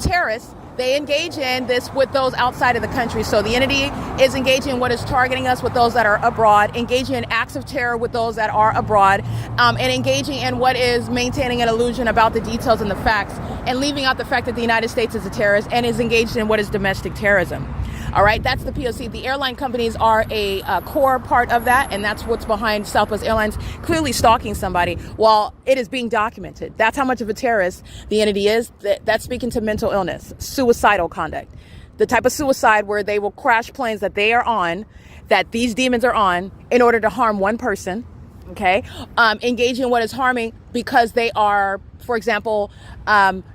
terrorists. They engage in this with those outside of the country. So the entity is engaging in what is targeting us with those that are abroad, engaging in acts of terror with those that are abroad, and engaging in what is maintaining an illusion about the details and the facts, and leaving out the fact that the United States is a terrorist and is engaged in what is domestic terrorism. All right, that's the P.O.C. The airline companies are a core part of that, and that's what's behind Southwest Airlines clearly stalking somebody while it is being documented. That's how much of a terrorist the entity is. That's speaking to mental illness, suicidal conduct, the type of suicide where they will crash planes that they are on, that these demons are on, in order to harm one person. Okay, engaging in what is harming because they are, for example,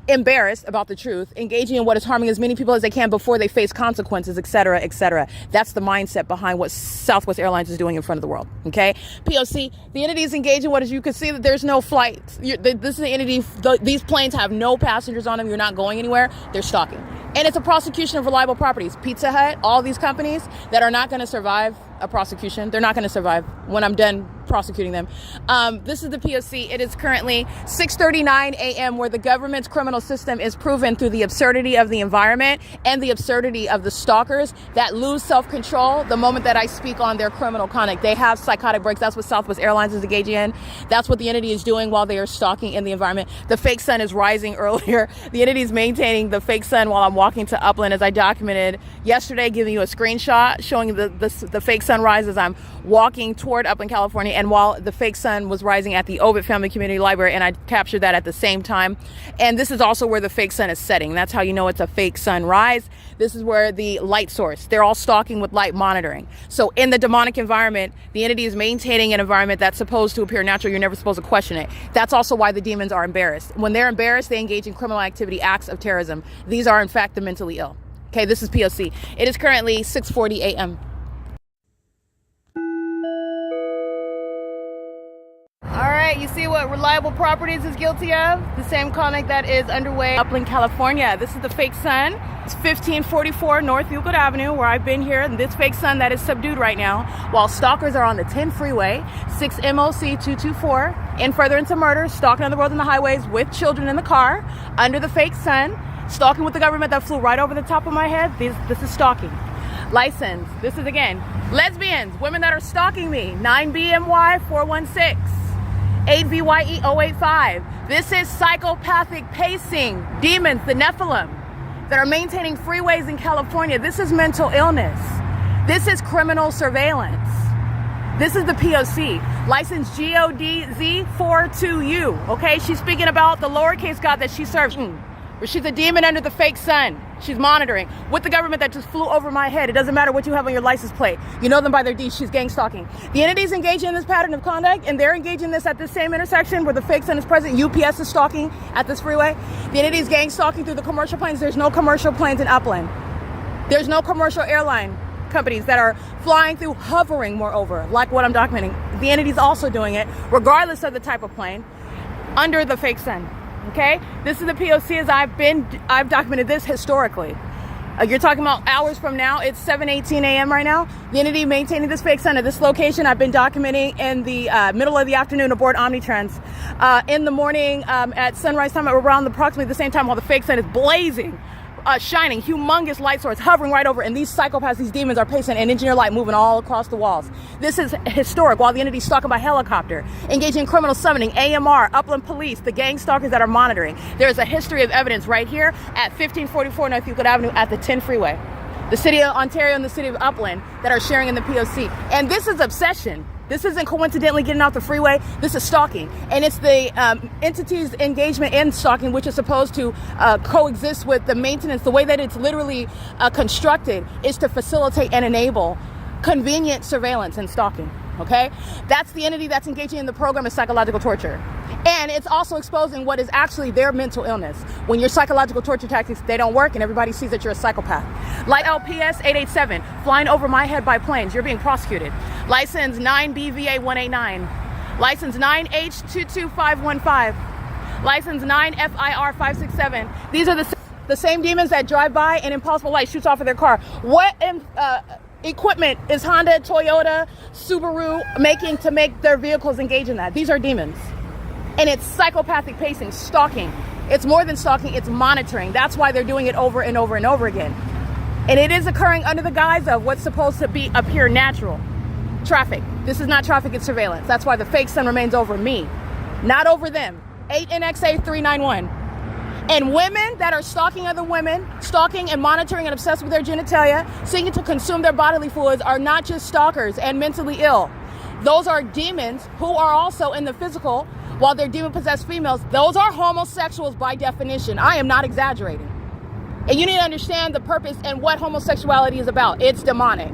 embarrassed about the truth, engaging in what is harming as many people as they can before they face consequences, et cetera, et cetera. That's the mindset behind what Southwest Airlines is doing in front of the world. Okay, P.O.C. The entity is engaging what is, you can see that there's no flights. This is the entity. These planes have no passengers on them. You're not going anywhere. They're stalking. And it's a prosecution of reliable properties. Pizza Hut, all these companies that are not going to survive a prosecution. They're not going to survive when I'm done prosecuting them. This is the P.O.C. It is currently 6:39 a.m. where the government's criminal system is proven through the absurdity of the environment and the absurdity of the stalkers that lose self-control the moment that I speak on their criminal conduct. They have psychotic breaks. That's what Southwest Airlines is engaging in. That's what the entity is doing while they are stalking in the environment. The fake sun is rising earlier. The entity is maintaining the fake sun while I'm walking to Upland, as I documented yesterday, giving you a screenshot showing the fake sunrise as I'm walking toward Upland, California, and while the fake sun was rising at the Ovid Family Community Library, and I captured that at the same time. And this is also where the fake sun is setting. That's how you know it's a fake sunrise. This is where the light source, they're all stalking with light monitoring. So in the demonic environment, the entity is maintaining an environment that's supposed to appear natural. You're never supposed to question it. That's also why the demons are embarrassed. When they're embarrassed, they engage in criminal activity, acts of terrorism. These are in fact the mentally ill. Okay, this is P.O.C. It is currently 6:40 a.m. All right, you see what Reliable Properties is guilty of? The same conduct that is underway Upland, California. This is the fake sun. It's 1544 North Euclid Avenue, where I've been here. And this fake sun that is subdued right now, while stalkers are on the 10 freeway, 6 MOC 224, in furtherance of murder, stalking on the roads and the highways with children in the car, under the fake sun, stalking with the government that flew right over the top of my head. This is stalking. License. This is, again, lesbians, women that are stalking me. 9BMY 416. 8VYE 085. This is psychopathic pacing, demons, the Nephilim, that are maintaining freeways in California. This is mental illness. This is criminal surveillance. This is the P.O.C. License GODZ42U. Okay, she's speaking about the lowercase god that she serves. Where she's a demon under the fake sun. She's monitoring with the government that just flew over my head. It doesn't matter what you have on your license plate. You know them by their deeds. She's gang stalking. The entity's engaging in this pattern of conduct, and they're engaging this at the same intersection where the fake sun is present. UPS is stalking at this freeway. The entity's gang stalking through the commercial planes. There's no commercial planes in Upland. There's no commercial airline companies that are flying through, hovering, moreover, like what I'm documenting. The entity's also doing it, regardless of the type of plane, under the fake sun. Okay? This is the P.O.C. as I've documented this historically. You're talking about hours from now. It's 7:18 a.m. right now. The entity maintaining this fake sun at this location, I've been documenting in the middle of the afternoon aboard Omnitrans. In the morning at sunrise time, around approximately the same time, while the fake sun is blazing, shining, humongous light source hovering right over, and these psychopaths, these demons are pacing and engineer light moving all across the walls. This is historic. While the entity is stalking by helicopter, engaging in criminal summoning, AMR, Upland Police, the gang stalkers that are monitoring. There is a history of evidence right here at 1544 North Euclid Avenue at the 10 freeway. The city of Ontario and the city of Upland that are sharing in the P.O.C. And this is obsession. This isn't coincidentally getting off the freeway. This is stalking. And it's the entity's engagement in stalking, which is supposed to coexist with the maintenance. The way that it's literally constructed is to facilitate and enable convenient surveillance and stalking. Okay? That's the entity that's engaging in the program of psychological torture. And it's also exposing what is actually their mental illness. When your psychological torture tactics, they don't work and everybody sees that you're a psychopath. Light LPS 887, flying over my head by planes. You're being prosecuted. License 9BVA 189. License 9H22515. License 9FIR 567. These are the same demons that drive by and Impossible Light shoots off of their car. What equipment is Honda, Toyota, Subaru making to make their vehicles engage in that? These are demons. And it's psychopathic pacing, stalking. It's more than stalking, it's monitoring. That's why they're doing it over and over and over again. And it is occurring under the guise of what's supposed to appear natural. Traffic. This is not traffic, it's surveillance. That's why the fake sun remains over me, not over them. 8NXA 391. And women that are stalking other women, stalking and monitoring and obsessed with their genitalia, seeking to consume their bodily fluids, are not just stalkers and mentally ill. Those are demons who are also in the physical. While they're demon-possessed females, those are homosexuals by definition. I am not exaggerating. And you need to understand the purpose and what homosexuality is about. It's demonic.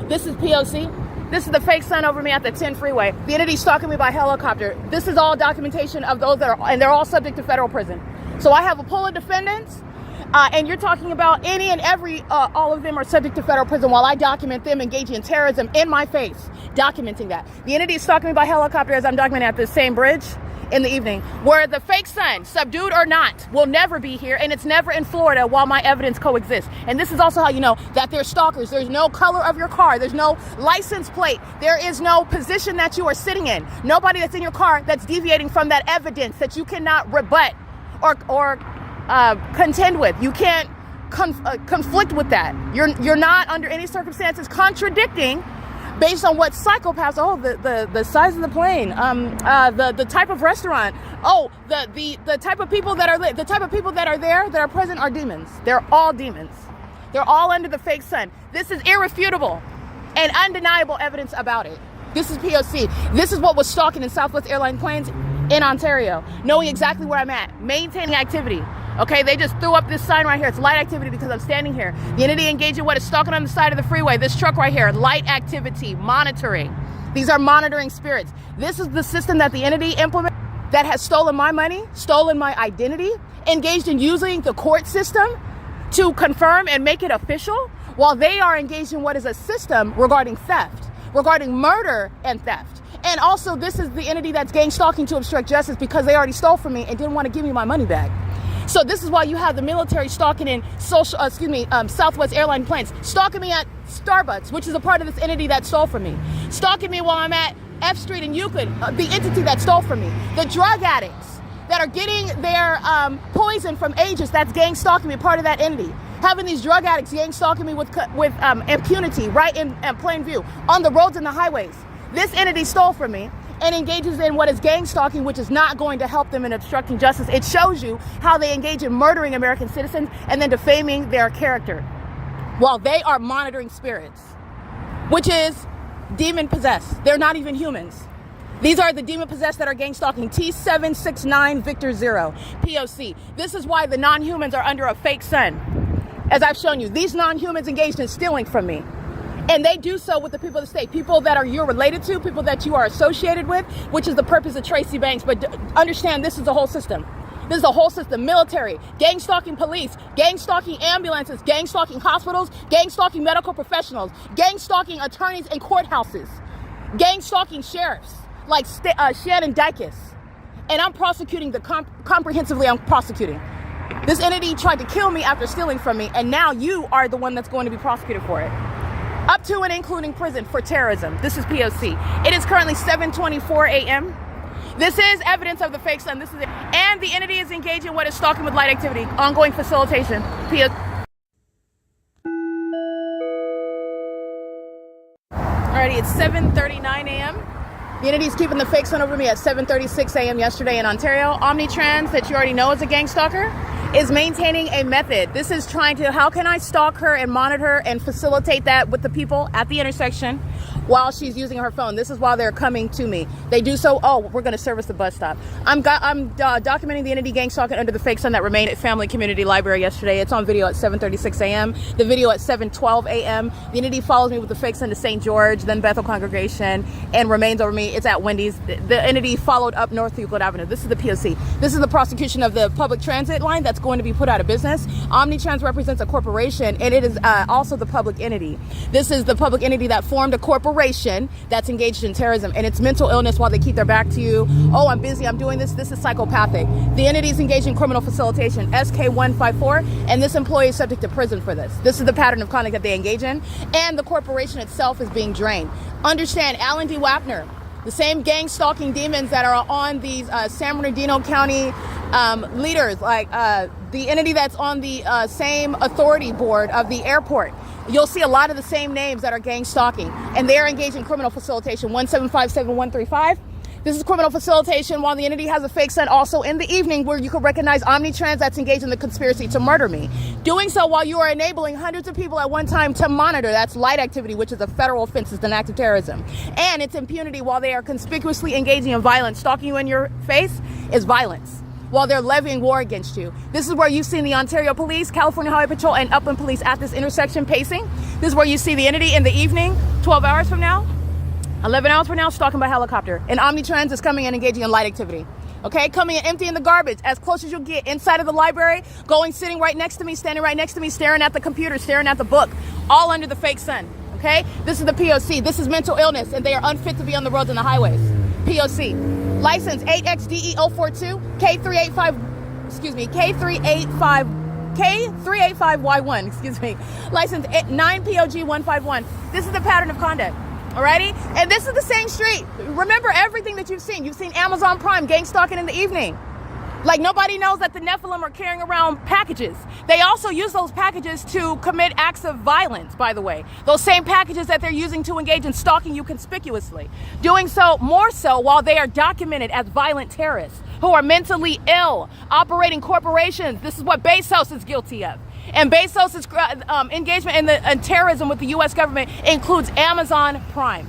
This is P.O.C. This is the fake sun over me at the 10 freeway. The entity stalking me by helicopter. This is all documentation of those that are, and they're all subject to federal prison. So I have a pool of defendants, and you're talking about any and every, all of them are subject to federal prison while I document them engaging in terrorism in my face, documenting that. The entity is stalking me by helicopter as I'm documenting at this same bridge in the evening, where the fake sun, subdued or not, will never be here, and it's never in Florida while my evidence coexists. And this is also how you know that they're stalkers. There's no color of your car. There's no license plate. There is no position that you are sitting in. Nobody that's in your car that's deviating from that evidence that you cannot rebut or contend with. You can't conflict with that. You're not under any circumstances contradicting based on what psychopaths, the size of the plane, the type of restaurant, the type of people that are there that are present are demons. They're all demons. They're all under the fake sun. This is irrefutable and undeniable evidence about it. This is P.O.C. This is what was stalking in Southwest Airlines planes in Ontario, knowing exactly where I'm at, maintaining activity. Okay, they just threw up this sign right here. It's light activity because I'm standing here. The entity engaging what is stalking on the side of the freeway. This truck right here, light activity, monitoring. These are monitoring spirits. This is the system that the entity implemented that has stolen my money, stolen my identity, engaged in using the court system to confirm and make it official, while they are engaged in what is a system regarding theft, regarding murder and theft. And also, this is the entity that's gang stalking to obstruct justice because they already stole from me and didn't want to give me my money back. So this is why you have the military stalking in Southwest Airlines planes, stalking me at Starbucks, which is a part of this entity that stole from me, stalking me while I'm at F Street in Euclid, the entity that stole from me, the drug addicts that are getting their poison from Aegis, that's gang stalking me, part of that entity. Having these drug addicts gang stalking me with impunity right in plain view on the roads and the highways. This entity stole from me and engages in what is gang stalking, which is not going to help them in obstructing justice. It shows you how they engage in murdering American citizens and then defaming their character while they are monitoring spirits, which is demon-possessed. They're not even humans. These are the demon-possessed that are gang stalking. T769 Victor 0, P.O.C. This is why the non-humans are under a fake sun. As I've shown you, these non-humans engaged in stealing from me. And they do so with the people of the state, people that you're related to, people that you are associated with, which is the purpose of Tracy Banks. But understand, this is the whole system. This is a whole system. Military, gang stalking police, gang stalking ambulances, gang stalking hospitals, gang stalking medical professionals, gang stalking attorneys in courthouses, gang stalking sheriffs like Shannon Dykes. And I'm prosecuting comprehensively. I'm prosecuting. This entity tried to kill me after stealing from me, and now you are the one that's going to be prosecuted for it. Up to and including prison for terrorism. This is P.O.C. It is currently 7:24 a.m. This is evidence of the fake sun. This is it. And the entity is engaged in what is stalking with light activity. Ongoing facilitation. P.O.C. Alrighty, it's 7:39 a.m. The entity is keeping the fake sun over me at 7:36 a.m. yesterday in Ontario. Omnitrans, that you already know is a gang stalker, is maintaining a method. This is trying to, how can I stalk her and monitor and facilitate that with the people at the intersection while she's using her phone? This is while they're coming to me. They do so, oh, we're going to service the bus stop. I'm documenting the entity gang stalking under the fake sun that remained at Family Community Library yesterday. It's on video at 7:36 a.m. The video at 7:12 a.m. The entity follows me with the fake sun to St. George, then Bethel Congregation, and remains over me. It's at Wendy's. The entity followed up North Euclid Avenue. This is the P.O.C. This is the prosecution of the public transit line that's going to be put out of business. Omnitrans represents a corporation, and it is also the public entity. This is the public entity that formed a corporation that's engaged in terrorism, and it's mental illness while they keep their back to you. Oh, I'm busy, I'm doing this. This is psychopathic. The entity is engaged in criminal facilitation, SK154, and this employee is subject to prison for this. This is the pattern of conduct that they engage in, and the corporation itself is being drained. Understand, Alan D. WAPNER, the same gang stalking demons that are on these San Bernardino County leaders, like the entity that's on the same authority board of the airport. You'll see a lot of the same names that are gang stalking, and they are engaged in criminal facilitation. 1757135. This is criminal facilitation while the entity has a fake sun also in the evening, where you can recognize Omnitrans that's engaged in the conspiracy to murder me. Doing so while you are enabling hundreds of people at one time to monitor. That's light activity, which is a federal offense. It's an act of terrorism. And it's impunity while they are conspicuously engaging in violence. Stalking you in your face is violence while they're levying war against you. This is where you've seen the Ontario Police, California Highway Patrol, and Upland Police at this intersection pacing. This is where you see the entity in the evening, 12 hours from now, 11 hours from now, stalking by helicopter. And Omnitrans is coming in engaging in light activity. Okay, coming in emptying the garbage as close as you'll get inside of the library, going, sitting right next to me, standing right next to me, staring at the computer, staring at the book, all under the fake sun. Okay, this is the P.O.C. This is mental illness, and they are unfit to be on the roads and the highways. P.O.C. License 8XDE042 K385Y1, excuse me. License 9POG151. This is the pattern of conduct. Alrighty? And this is the same street. Remember everything that you've seen. You've seen Amazon Prime gang stalking in the evening. Like, nobody knows that the Nephilim are carrying around packages. They also use those packages to commit acts of violence, by the way. Those same packages that they're using to engage in stalking you conspicuously. Doing so more so while they are documented as violent terrorists who are mentally ill, operating corporations. This is what Bezos is guilty of. And Bezos' engagement in terrorism with the U.S. government includes Amazon Prime.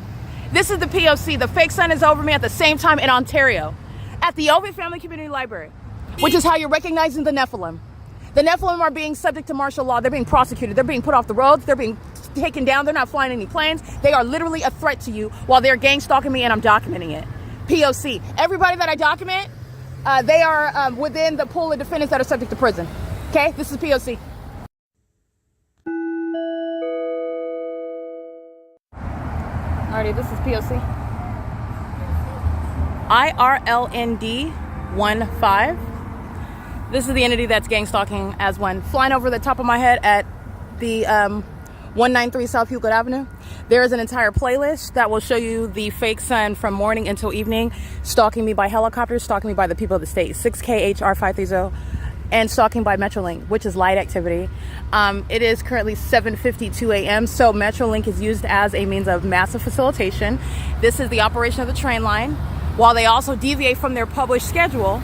This is the P.O.C. The fake sun is over me at the same time in Ontario, at the Ovid Family Community Library, which is how you're recognizing the Nephilim. The Nephilim are being subject to martial law. They're being prosecuted. They're being put off the roads. They're being taken down. They're not flying any planes. They are literally a threat to you while they're gang stalking me, and I'm documenting it. P.O.C. Everybody that I document, they are within the pool of defendants that are subject to prison. Okay? This is P.O.C. Alrighty, this is P.O.C. IRLND 15. This is the entity that's gang stalking as one. Flying over the top of my head at the 193 South Euclid Avenue. There is an entire playlist that will show you the fake sun from morning until evening, stalking me by helicopter, stalking me by the people of the state, 6KHR530, and stalking by Metrolink, which is light activity. It is currently 7:52 a.m., so Metrolink is used as a means of massive facilitation. This is the operation of the train line, while they also deviate from their published schedule,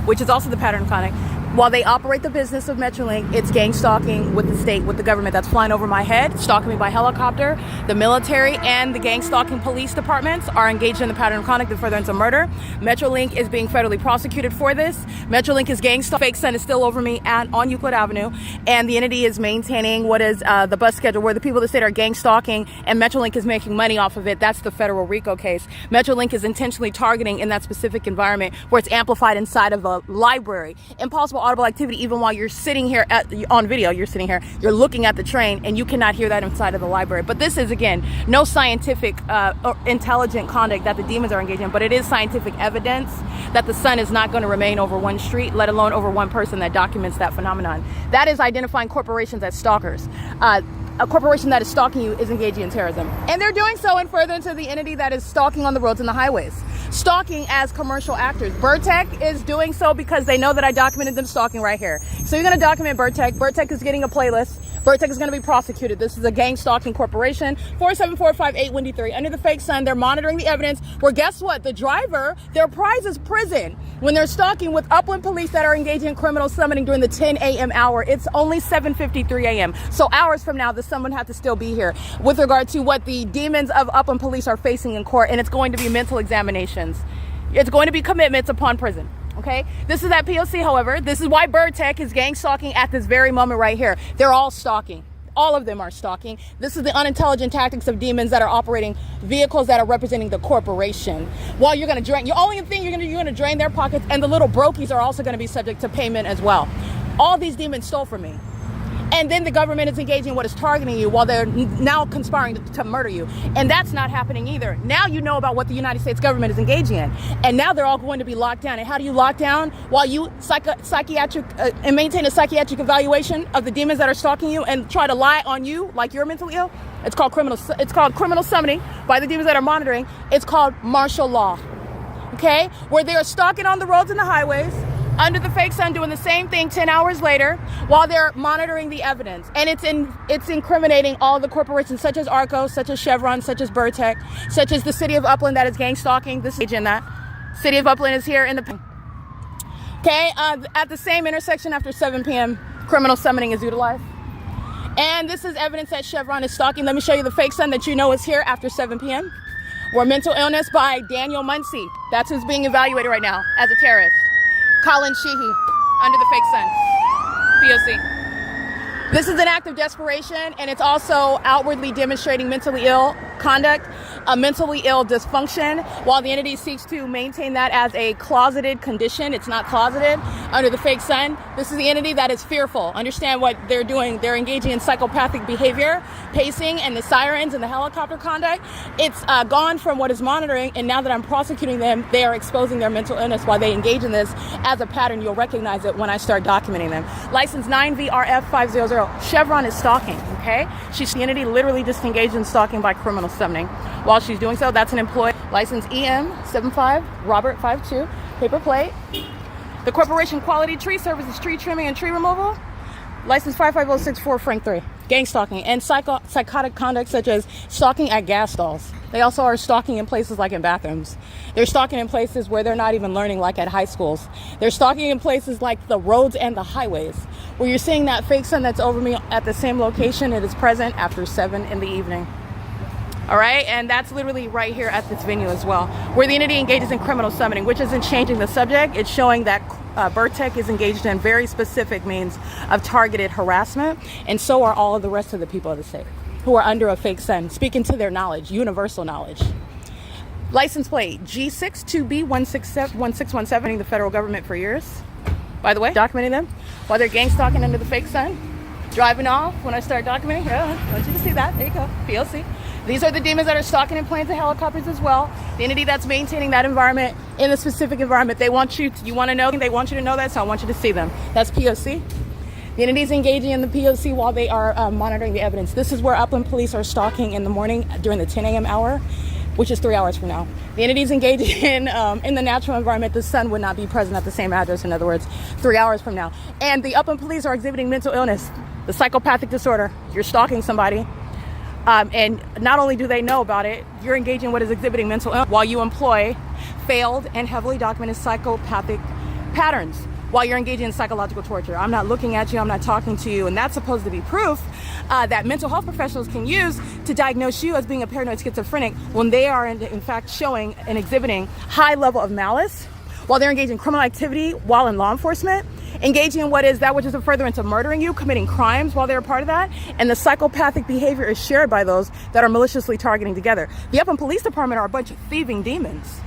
which is also the pattern of conduct. While they operate the business of Metrolink, it's gang stalking with the state, with the government that's flying over my head, stalking me by helicopter. The military and the gang stalking police departments are engaged in the pattern of conduct in furtherance of murder. Metrolink is being federally prosecuted for this. Metrolink is gang stalking. Fake Sun is still over me on Euclid Avenue, and the entity is maintaining what is the bus schedule where the people that state are gang stalking, and Metrolink is making money off of it. That's the federal RICO case. Metrolink is intentionally targeting in that specific environment where it's amplified inside of a library. Impossible audible activity, even while you're sitting here on video, you're looking at the train and you cannot hear that inside of the library. But this is, again, no scientific or intelligent conduct that the demons are engaged in, but it is scientific evidence that the sun is not going to remain over one street, let alone over one person, that documents that phenomenon. That is identifying corporations as stalkers. A corporation that is stalking you is engaging in terrorism. And they're doing so in furtherance of the entity that is stalking on the roads and the highways. Stalking as commercial actors. Burtech is doing so because they know that I documented them stalking right here. So you're going to document Burtech. Burtech is getting a playlist. Burtech is going to be prosecuted. This is a gang stalking corporation. 47458 Windy 3. Under the Fake Sun, they're monitoring the evidence where, guess what? The driver, their prize is prison when they're stalking with Upland police that are engaging in criminal summoning during the 10 a.m. hour. It's only 7:53 a.m. So hours from now, the sun would have to still be here with regard to what the demons of Upland police are facing in court. And it's going to be mental examinations. It's going to be commitments upon prison. Okay, this is at P.O.C. However, this is why Burtech is gang stalking at this very moment right here. They're all stalking. All of them are stalking. This is the unintelligent tactics of demons that are operating vehicles that are representing the corporation. While you're going to drain, the only thing you're going to drain their pockets, and the little brokies are also going to be subject to payment as well. All these demons stole from me. And then the government is engaging in what is targeting you while they're now conspiring to murder you. And that's not happening either. Now you know about what the United States government is engaging in. And now they're all going to be locked down. And how do you lock down? While you and maintain a psychiatric evaluation of the demons that are stalking you and try to lie on you like you're mentally ill. It's called criminal summoning by the demons that are monitoring. It's called martial law. Okay? Where they are stalking on the roads and the highways, under the Fake Sun, doing the same thing 10 hours later while they're monitoring the evidence. And it's incriminating all the corporations such as Arco, such as Chevron, such as Burtech, such as the city of Upland that is gang stalking. This is in that. City of Upland is here in the... Okay, at the same intersection after 7 p.m., criminal summoning is utilized. And this is evidence that Chevron is stalking. Let me show you the Fake Sun that you know is here after 7 p.m. Where mental illness by Daniel Muncie. That's who's being evaluated right now as a terrorist. COLLIN SHEEHY, under the Fake Sun, P.O.C. This is an act of desperation, and it's also outwardly demonstrating mentally ill conduct, a mentally ill dysfunction, while the entity seeks to maintain that as a closeted condition. It's not closeted under the Fake Sun. This is the entity that is fearful. Understand what they're doing. They're engaging in psychopathic behavior, pacing, and the sirens and the helicopter conduct. It's gone from what is monitoring, and now that I'm prosecuting them, they are exposing their mental illness while they engage in this as a pattern. You'll recognize it when I start documenting them. License 9VRF500. Chevron is stalking, okay? The entity literally just engaged in stalking by criminal summoning. While she's doing so, that's an employee. License EM75 Robert 52, paper plate. The Corporation Quality Tree Services, tree trimming and tree removal. License 55064 Frank 3. Gang stalking and psychotic conduct such as stalking at gas stalls. They also are stalking in places like in bathrooms. They're stalking in places where they're not even learning, like at high schools. They're stalking in places like the roads and the highways, where you're seeing that Fake Sun that's over me at the same location. It is present after 7 in the evening. All right, and that's literally right here at this venue as well, where the entity engages in criminal summoning, which isn't changing the subject. It's showing that Burtech is engaged in very specific means of targeted harassment, and so are all of the rest of the people of the state who are under a Fake Sun, speaking to their knowledge, universal knowledge. License plate G62B1617, the federal government for years. By the way, documenting them while they're gang stalking under the Fake Sun, driving off when I start documenting. Yeah, I want you to see that. There you go, P.O.C. These are the demons that are stalking in planes and helicopters as well. The entity that's maintaining that environment in a specific environment. They want you to know, they want you to know that, so I want you to see them. That's P.O.C. The entity's engaging in the P.O.C. while they are monitoring the evidence. This is where Upland police are stalking in the morning during the 10 a.m. hour, which is 3 hours from now. The entity's engaging in the natural environment. The sun would not be present at the same address, in other words, 3 hours from now. And the Upland police are exhibiting mental illness, the psychopathic disorder. You're stalking somebody. And not only do they know about it, you're engaging in what is exhibiting mental illness while you employ failed and heavily documented psychopathic patterns, while you're engaging in psychological torture. I'm not looking at you, I'm not talking to you, and that's supposed to be proof that mental health professionals can use to diagnose you as being a paranoid schizophrenic when they are in fact showing and exhibiting high level of malice, while they're engaging in criminal activity while in law enforcement, engaging in what is that which is a furtherance of murdering you, committing crimes while they're a part of that, and the psychopathic behavior is shared by those that are maliciously targeting together. The Upland Police Department are a bunch of thieving demons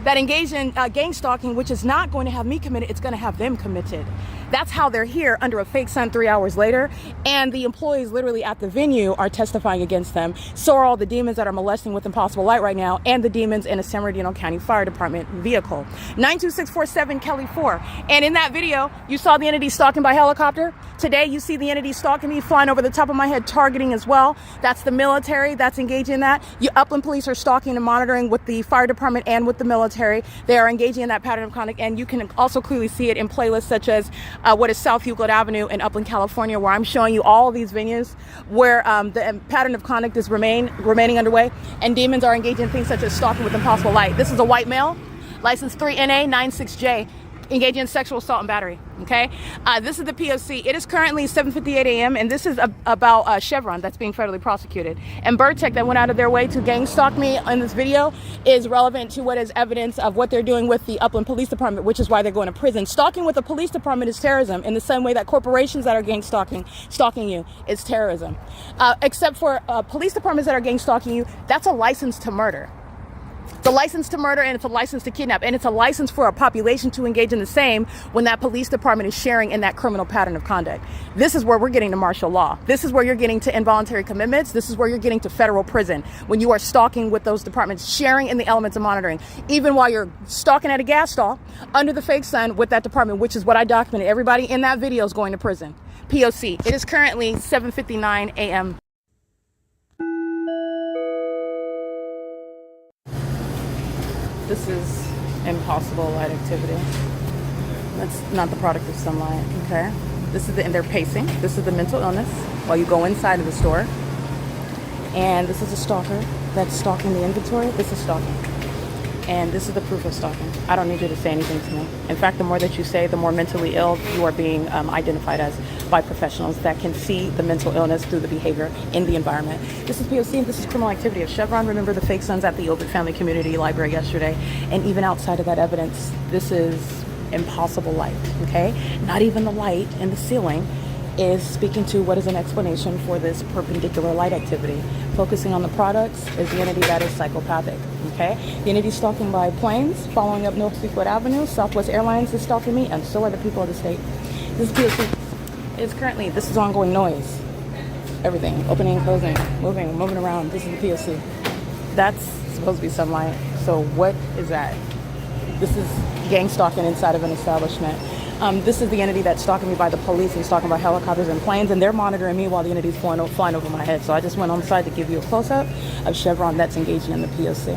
that engage in gang stalking, which is not going to have me committed, it's going to have them committed. That's how they're here under a fake sun 3 hours later, and the employees literally at the venue are testifying against them. So are all the demons that are molesting with impossible light right now, and the demons in a San Bernardino County Fire Department vehicle. 92647 Kelly 4. And in that video, you saw the entity stalking by helicopter. Today, you see the entity stalking me, flying over the top of my head, targeting as well. That's the military that's engaging in that. Upland Police are stalking and monitoring with the fire department and with the military. They are engaging in that pattern of conduct, and you can also clearly see it in playlists such as what is South Euclid Avenue in Upland, California, where I'm showing you all of these venues where the pattern of conduct is remaining underway, and demons are engaging in things such as stalking with impossible light. This is a white male, license 3NA96J, engaging in sexual assault and battery. Okay, this is the P.O.C. It is currently 7:58 a.m. and this is about Chevron that's being federally prosecuted. And Burtech that went out of their way to gang stalk me in this video is relevant to what is evidence of what they're doing with the Upland Police Department, which is why they're going to prison. Stalking with the police department is terrorism, in the same way that corporations that are gang stalking you is terrorism. Except for police departments that are gang stalking you, that's a license to murder. It's a license to murder, and it's a license to kidnap, and it's a license for a population to engage in the same when that police department is sharing in that criminal pattern of conduct. This is where we're getting to martial law. This is where you're getting to involuntary commitments. This is where you're getting to federal prison when you are stalking with those departments, sharing in the elements of monitoring, even while you're stalking at a gas stall under the fake sun with that department, which is what I documented. Everybody in that video is going to prison. P.O.C. It is currently 7:59 a.m. This is impossible light activity. That's not the product of sunlight, okay? This is and they're pacing. This is the mental illness while you go inside of the store. And this is a stalker that's stalking the inventory. This is stalking. And this is the proof of stalking. I don't need you to say anything to me. In fact, the more that you say, the more mentally ill you are being identified as by professionals that can see the mental illness through the behavior in the environment. This is P.O.C. and this is criminal activity of Chevron. Remember the fake sons at the Ovid Family Community Library yesterday. And even outside of that evidence, this is impossible light, okay? Not even the light in the ceiling is speaking to what is an explanation for this perpendicular light activity. Focusing on the products is the entity that is psychopathic, okay? The entity stalking by planes, following up North Euclid Avenue, Southwest Airlines is stalking me, and so are the people of the state. This is P.O.C. It's currently, this is ongoing noise. Everything, opening and closing, moving around. This is the P.O.C. That's supposed to be sunlight. So what is that? This is gang stalking inside of an establishment. This is the entity that's stalking me by the police and stalking by helicopters and planes, and they're monitoring me while the entity's flying over my head. So I just went on the side to give you a close-up of Chevron that's engaging in the P.O.C.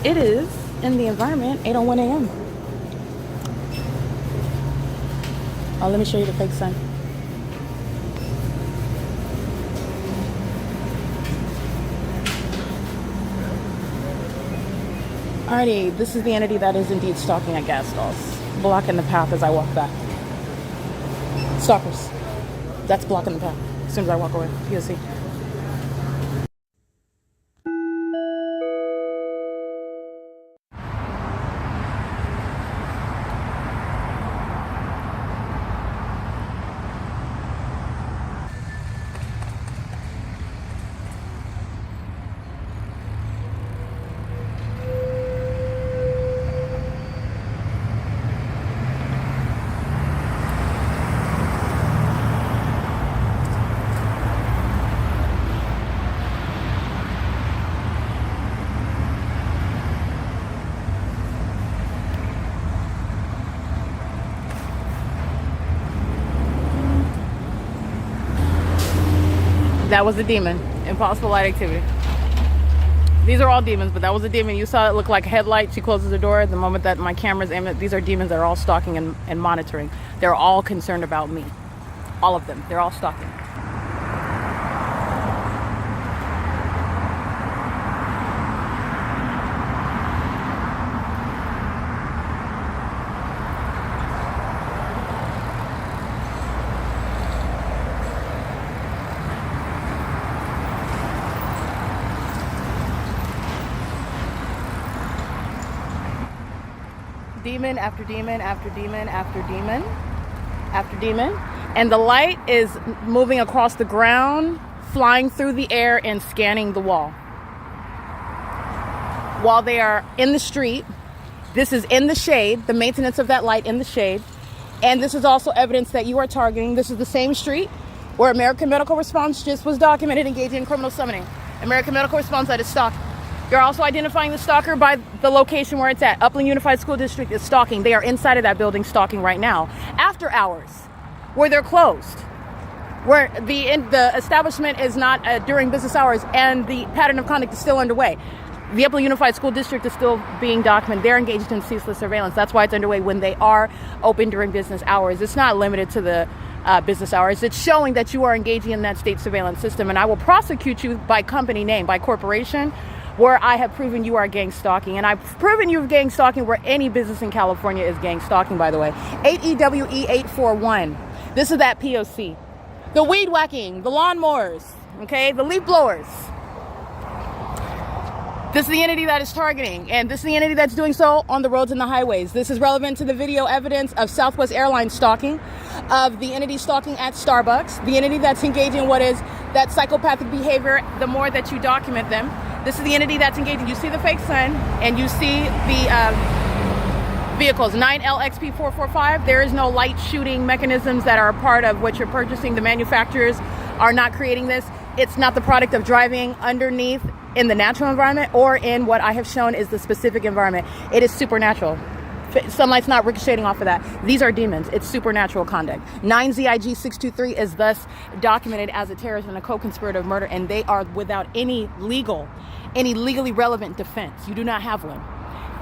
It is, in the environment, 8:01 a.m. Oh, let me show you the fake sun. Alrighty, this is the entity that is indeed stalking at gas stalls, blocking the path as I walk back. Stalkers. That's blocking the path as soon as I walk away. P.O.C. That was a demon. Impossible light activity. These are all demons, but that was a demon. You saw it look like a headlight. She closes the door. The moment that my camera's aimed at, these are demons that are all stalking and monitoring. They're all concerned about me. All of them. They're all stalking. demon after demon after demon after demon after demon. And the light is moving across the ground, flying through the air, and scanning the wall. While they are in the street, this is in the shade, the maintenance of that light in the shade. And this is also evidence that you are targeting. This is the same street where American Medical Response just was documented engaging in criminal summoning. American Medical Response, that is stalking. You're also identifying the stalker by the location where it's at. Upland Unified School District is stalking. They are inside of that building stalking right now. After hours, where they're closed, where the establishment is not during business hours, and the pattern of conduct is still underway. The Upland Unified School District is still being documented. They're engaged in ceaseless surveillance. That's why it's underway when they are open during business hours. It's not limited to the business hours. It's showing that you are engaging in that state surveillance system, and I will prosecute you by company name, by corporation, where I have proven you are gang stalking. And I've proven you gang stalking where any business in California is gang stalking, by the way. 8EWE 841. This is that P.O.C. The weed whacking, the lawnmowers, okay, the leaf blowers. This is the entity that is targeting, and this is the entity that's doing so on the roads and the highways. This is relevant to the video evidence of Southwest Airlines stalking, of the entity stalking at Starbucks, the entity that's engaging what is that psychopathic behavior the more that you document them. This is the entity that's engaging. You see the fake sun, and you see the vehicles, 9LXP445. There is no light shooting mechanisms that are a part of what you're purchasing. The manufacturers are not creating this. It's not the product of driving underneath in the natural environment or in what I have shown is the specific environment. It is supernatural. Sunlight's not ricocheting off of that. These are demons. It's supernatural conduct. 9ZIG623 is thus documented as a terrorist and a co-conspirator of murder, and they are without any legally relevant defense. You do not have one.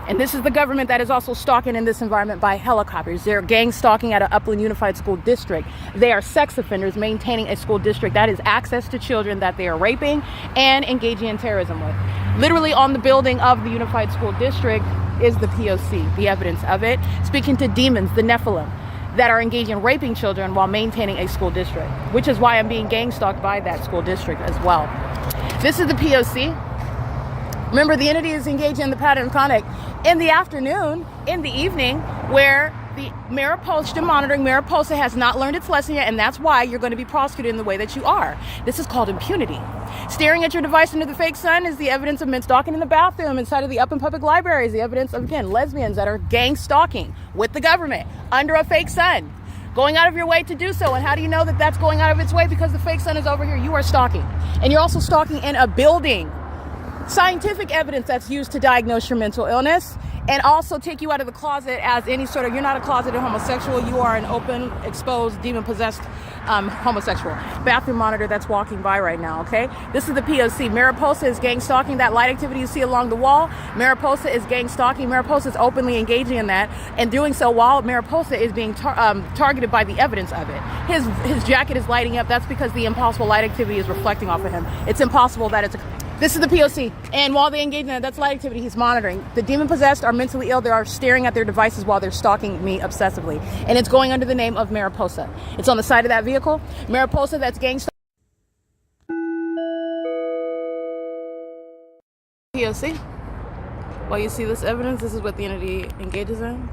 And this is the government that is also stalking in this environment by helicopters. They're gang stalking at an Upland Unified School District. They are sex offenders maintaining a school district. That is access to children that they are raping and engaging in terrorism with. Literally on the building of the Unified School District is the P.O.C, the evidence of it, speaking to demons, the Nephilim, that are engaging in raping children while maintaining a school district, which is why I'm being gang stalked by that school district as well. This is the P.O.C. Remember, the entity is engaging in the pattern of conduct in the afternoon, in the evening, where the Mariposa monitoring, Mariposa has not learned its lesson yet, and that's why you're going to be prosecuted in the way that you are. This is called impunity. Staring at your device under the fake sun is the evidence of men stalking in the bathroom inside of the Upland Public Library is the evidence of, again, lesbians that are gang stalking with the government under a fake sun. Going out of your way to do so. And how do you know that that's going out of its way? Because the fake sun is over here. You are stalking. And you're also stalking in a building. Scientific evidence that's used to diagnose your mental illness and also take you out of the closet as any sort of, you're not a closeted homosexual, you are an open, exposed, demon-possessed homosexual. Bathroom monitor that's walking by right now, okay? This is the P.O.C. Mariposa is gang stalking. That light activity you see along the wall, Mariposa is gang stalking. Mariposa is openly engaging in that and doing so while Mariposa is being targeted by the evidence of it. His jacket is lighting up. That's because the impossible light activity is reflecting off of him. It's impossible that it's This is the P.O.C. And while they engage in that, that's light activity he's monitoring. The demon-possessed are mentally ill. They are staring at their devices while they're stalking me obsessively. And it's going under the name of Mariposa. It's on the side of that vehicle. Mariposa, that's gang stalking. P.O.C. While you see this evidence, this is what the entity engages in.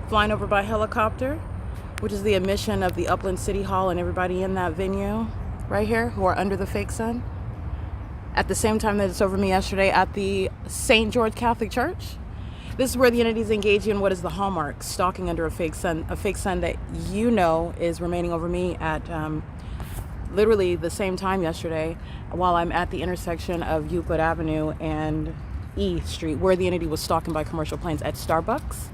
Flying over by helicopter, which is the admission of the Upland City Hall and everybody in that venue right here who are under the fake sun. At the same time that it's over me yesterday at the St. George Catholic Church. This is where the entity is engaging in what is the hallmark, stalking under a fake sun that you know is remaining over me at literally the same time yesterday while I'm at the intersection of Euclid Avenue and E Street, where the entity was stalking by commercial planes at Starbucks,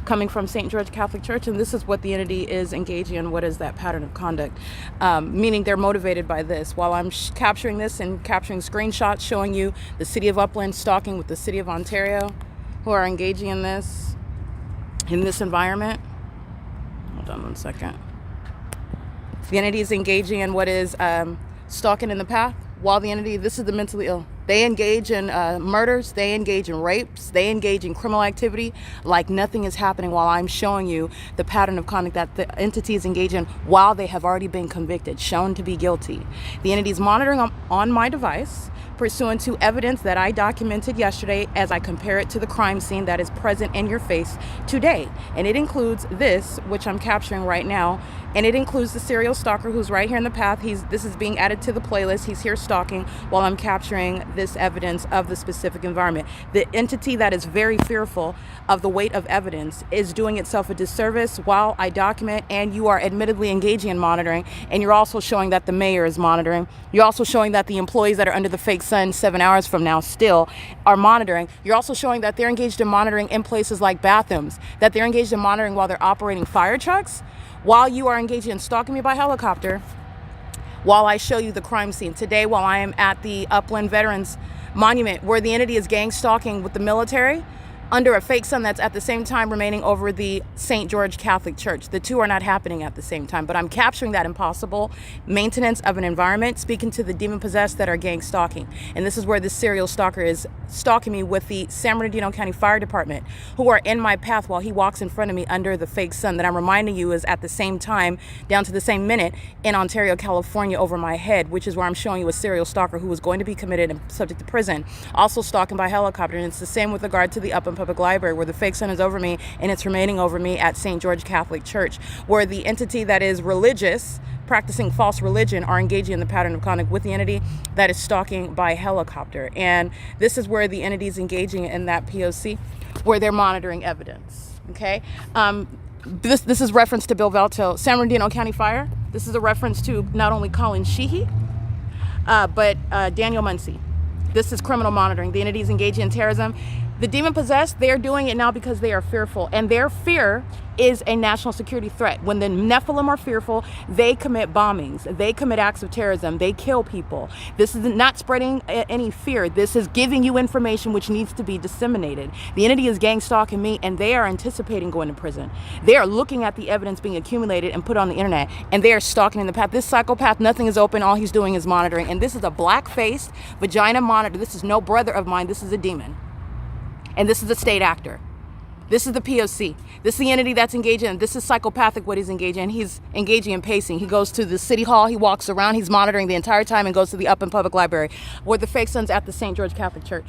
coming from St. George Catholic Church. And this is what the entity is engaging in. What is that pattern of conduct? Meaning they're motivated by this. While I'm capturing this and capturing screenshots showing you the city of Upland stalking with the city of Ontario, who are engaging in this environment. Hold on one second. The entity is engaging in what is stalking in the path. While the entity, this is the mentally ill. They engage in murders, they engage in rapes, they engage in criminal activity like nothing is happening while I'm showing you the pattern of conduct that the entity is engaged in while they have already been convicted, shown to be guilty. The entity is monitoring on my device, pursuant to evidence that I documented yesterday as I compare it to the crime scene that is present in your face today. And it includes this, which I'm capturing right now, and it includes the serial stalker who's right here in the path. This is being added to the playlist. He's here stalking while I'm capturing this evidence of the specific environment. The entity that is very fearful of the weight of evidence is doing itself a disservice while I document, and you are admittedly engaging in monitoring, and you're also showing that the mayor is monitoring. You're also showing that the employees that are under the fake sun 7 hours from now still are monitoring. You're also showing that they're engaged in monitoring in places like bathrooms, that they're engaged in monitoring while they're operating fire trucks, while you are engaged in stalking me by helicopter, while I show you the crime scene. Today, while I am at the Upland Veterans Monument, where the entity is gang stalking with the military under a fake sun that's at the same time remaining over the St. George Catholic Church. The two are not happening at the same time, but I'm capturing that impossible maintenance of an environment, speaking to the demon-possessed that are gang stalking. And this is where this serial stalker is stalking me with the San Bernardino County Fire Department, who are in my path while he walks in front of me under the fake sun that I'm reminding you is at the same time, down to the same minute, in Ontario, California, over my head, which is where I'm showing you a serial stalker who was going to be committed and subject to prison, also stalking by helicopter. And it's the same with regard to the Upland Public Library, where the fake sun is over me and it's remaining over me at St. George Catholic Church, where the entity that is religious, practicing false religion, are engaging in the pattern of conduct with the entity that is stalking by helicopter. And this is where the entity is engaging in that P.O.C, where they're monitoring evidence. Okay, this is reference to Bill Valto, San Bernardino County Fire. This is a reference to not only COLLIN SHEEHY, but Daniel Muncie. This is criminal monitoring. The entity is engaging in terrorism. The demon-possessed, they're doing it now because they are fearful, and their fear is a national security threat. When the Nephilim are fearful, they commit bombings, they commit acts of terrorism, they kill people. This is not spreading any fear. This is giving you information which needs to be disseminated. The entity is gang stalking me, and they are anticipating going to prison. They are looking at the evidence being accumulated and put on the internet, and they are stalking in the path. This psychopath, nothing is open. All he's doing is monitoring, and this is a black-faced vagina monitor. This is no brother of mine. This is a demon. And this is a state actor. This is the P.O.C. This is the entity that's engaging in. This is psychopathic what he's engaging in. He's engaging in pacing. He goes to the city hall. He walks around. He's monitoring the entire time and goes to the Upland Public Library, where the fake sun's at the St. George Catholic Church.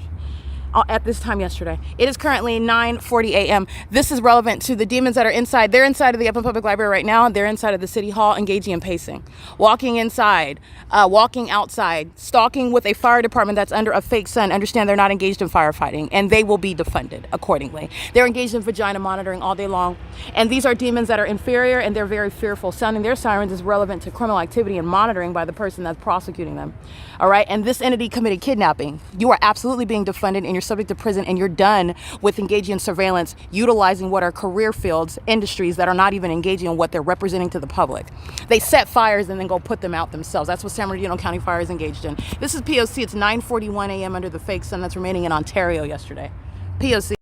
At this time yesterday. It is currently 9:40 a.m. This is relevant to the demons that are inside. They're inside of the Upland Public Library right now. They're inside of the city hall engaging in pacing, walking inside, walking outside, stalking with a fire department that's under a fake sun. Understand they're not engaged in firefighting, and they will be defunded accordingly. They're engaged in vagina monitoring all day long, and these are demons that are inferior, and they're very fearful. Sounding their sirens is relevant to criminal activity and monitoring by the person that's prosecuting them. All right, and this entity committed kidnapping. You are absolutely being defunded, and you're subject to prison, and you're done with engaging in surveillance, utilizing what are career fields, industries that are not even engaging in what they're representing to the public. They set fires and then go put them out themselves. That's what San Bernardino County Fire is engaged in. This is P.O.C. It's 9:41 a.m. under the fake sun that's remaining in Ontario yesterday. P.O.C.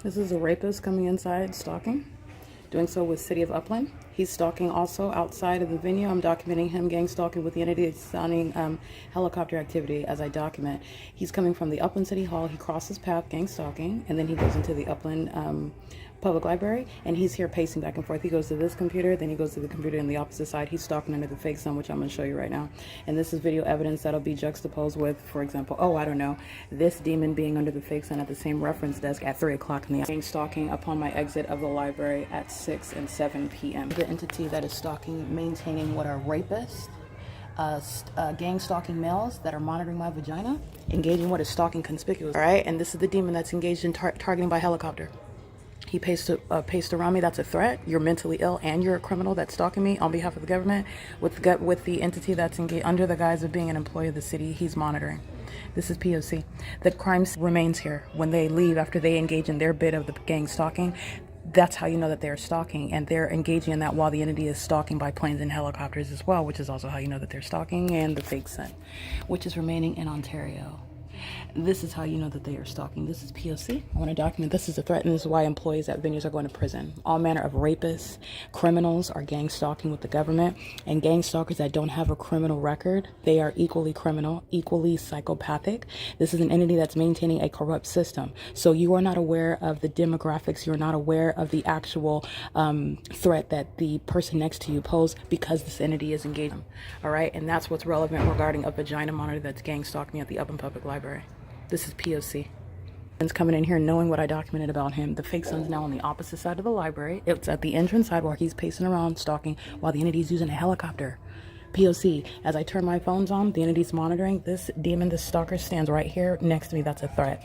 This is a rapist coming inside, stalking, doing so with City of Upland. He's stalking also outside of the venue. I'm documenting him gang stalking with the entity sounding helicopter activity as I document. He's coming from the Upland City Hall. He crosses path gang stalking, and then he goes into the Upland Public Library, and he's here pacing back and forth. He goes to this computer, then he goes to the computer on the opposite side. He's stalking under the fake sun, which I'm going to show you right now. And this is video evidence that'll be juxtaposed with, for example, this demon being under the fake sun at the same reference desk at 3 o'clock in the afternoon, stalking upon my exit of the library at 6 and 7 p.m. The entity that is stalking, maintaining what are rapists, gang stalking males that are monitoring my vagina, engaging what is stalking conspicuous. All right, and this is the demon that's engaged in targeting by helicopter. He paced around me. That's a threat. You're mentally ill, and you're a criminal that's stalking me on behalf of the government with the entity that's engaged under the guise of being an employee of the city. He's monitoring. This is P.O.C. The crime remains here. When they leave after they engage in their bit of the gang stalking, that's how you know that they're stalking, and they're engaging in that while the entity is stalking by planes and helicopters as well, which is also how you know that they're stalking, and the fake sun, which is remaining in Ontario. This is how you know that they are stalking. This is P.O.C. I want to document this is a threat, and this is why employees at venues are going to prison. All manner of rapists, criminals are gang stalking with the government, and gang stalkers that don't have a criminal record, they are equally criminal, equally psychopathic. This is an entity that's maintaining a corrupt system. So you are not aware of the demographics. You're not aware of the actual threat that the person next to you pose because this entity is engaged. All right, and that's what's relevant regarding a vagina monitor that's gang stalking at the Upland Public Library. This is P.O.C. He's coming in here knowing what I documented about him. The fake son's now on the opposite side of the library. It's at the entrance side where he's pacing around stalking while the entity's using a helicopter. P.O.C. As I turn my phones on, the entity's monitoring. This demon, this stalker, stands right here next to me. That's a threat.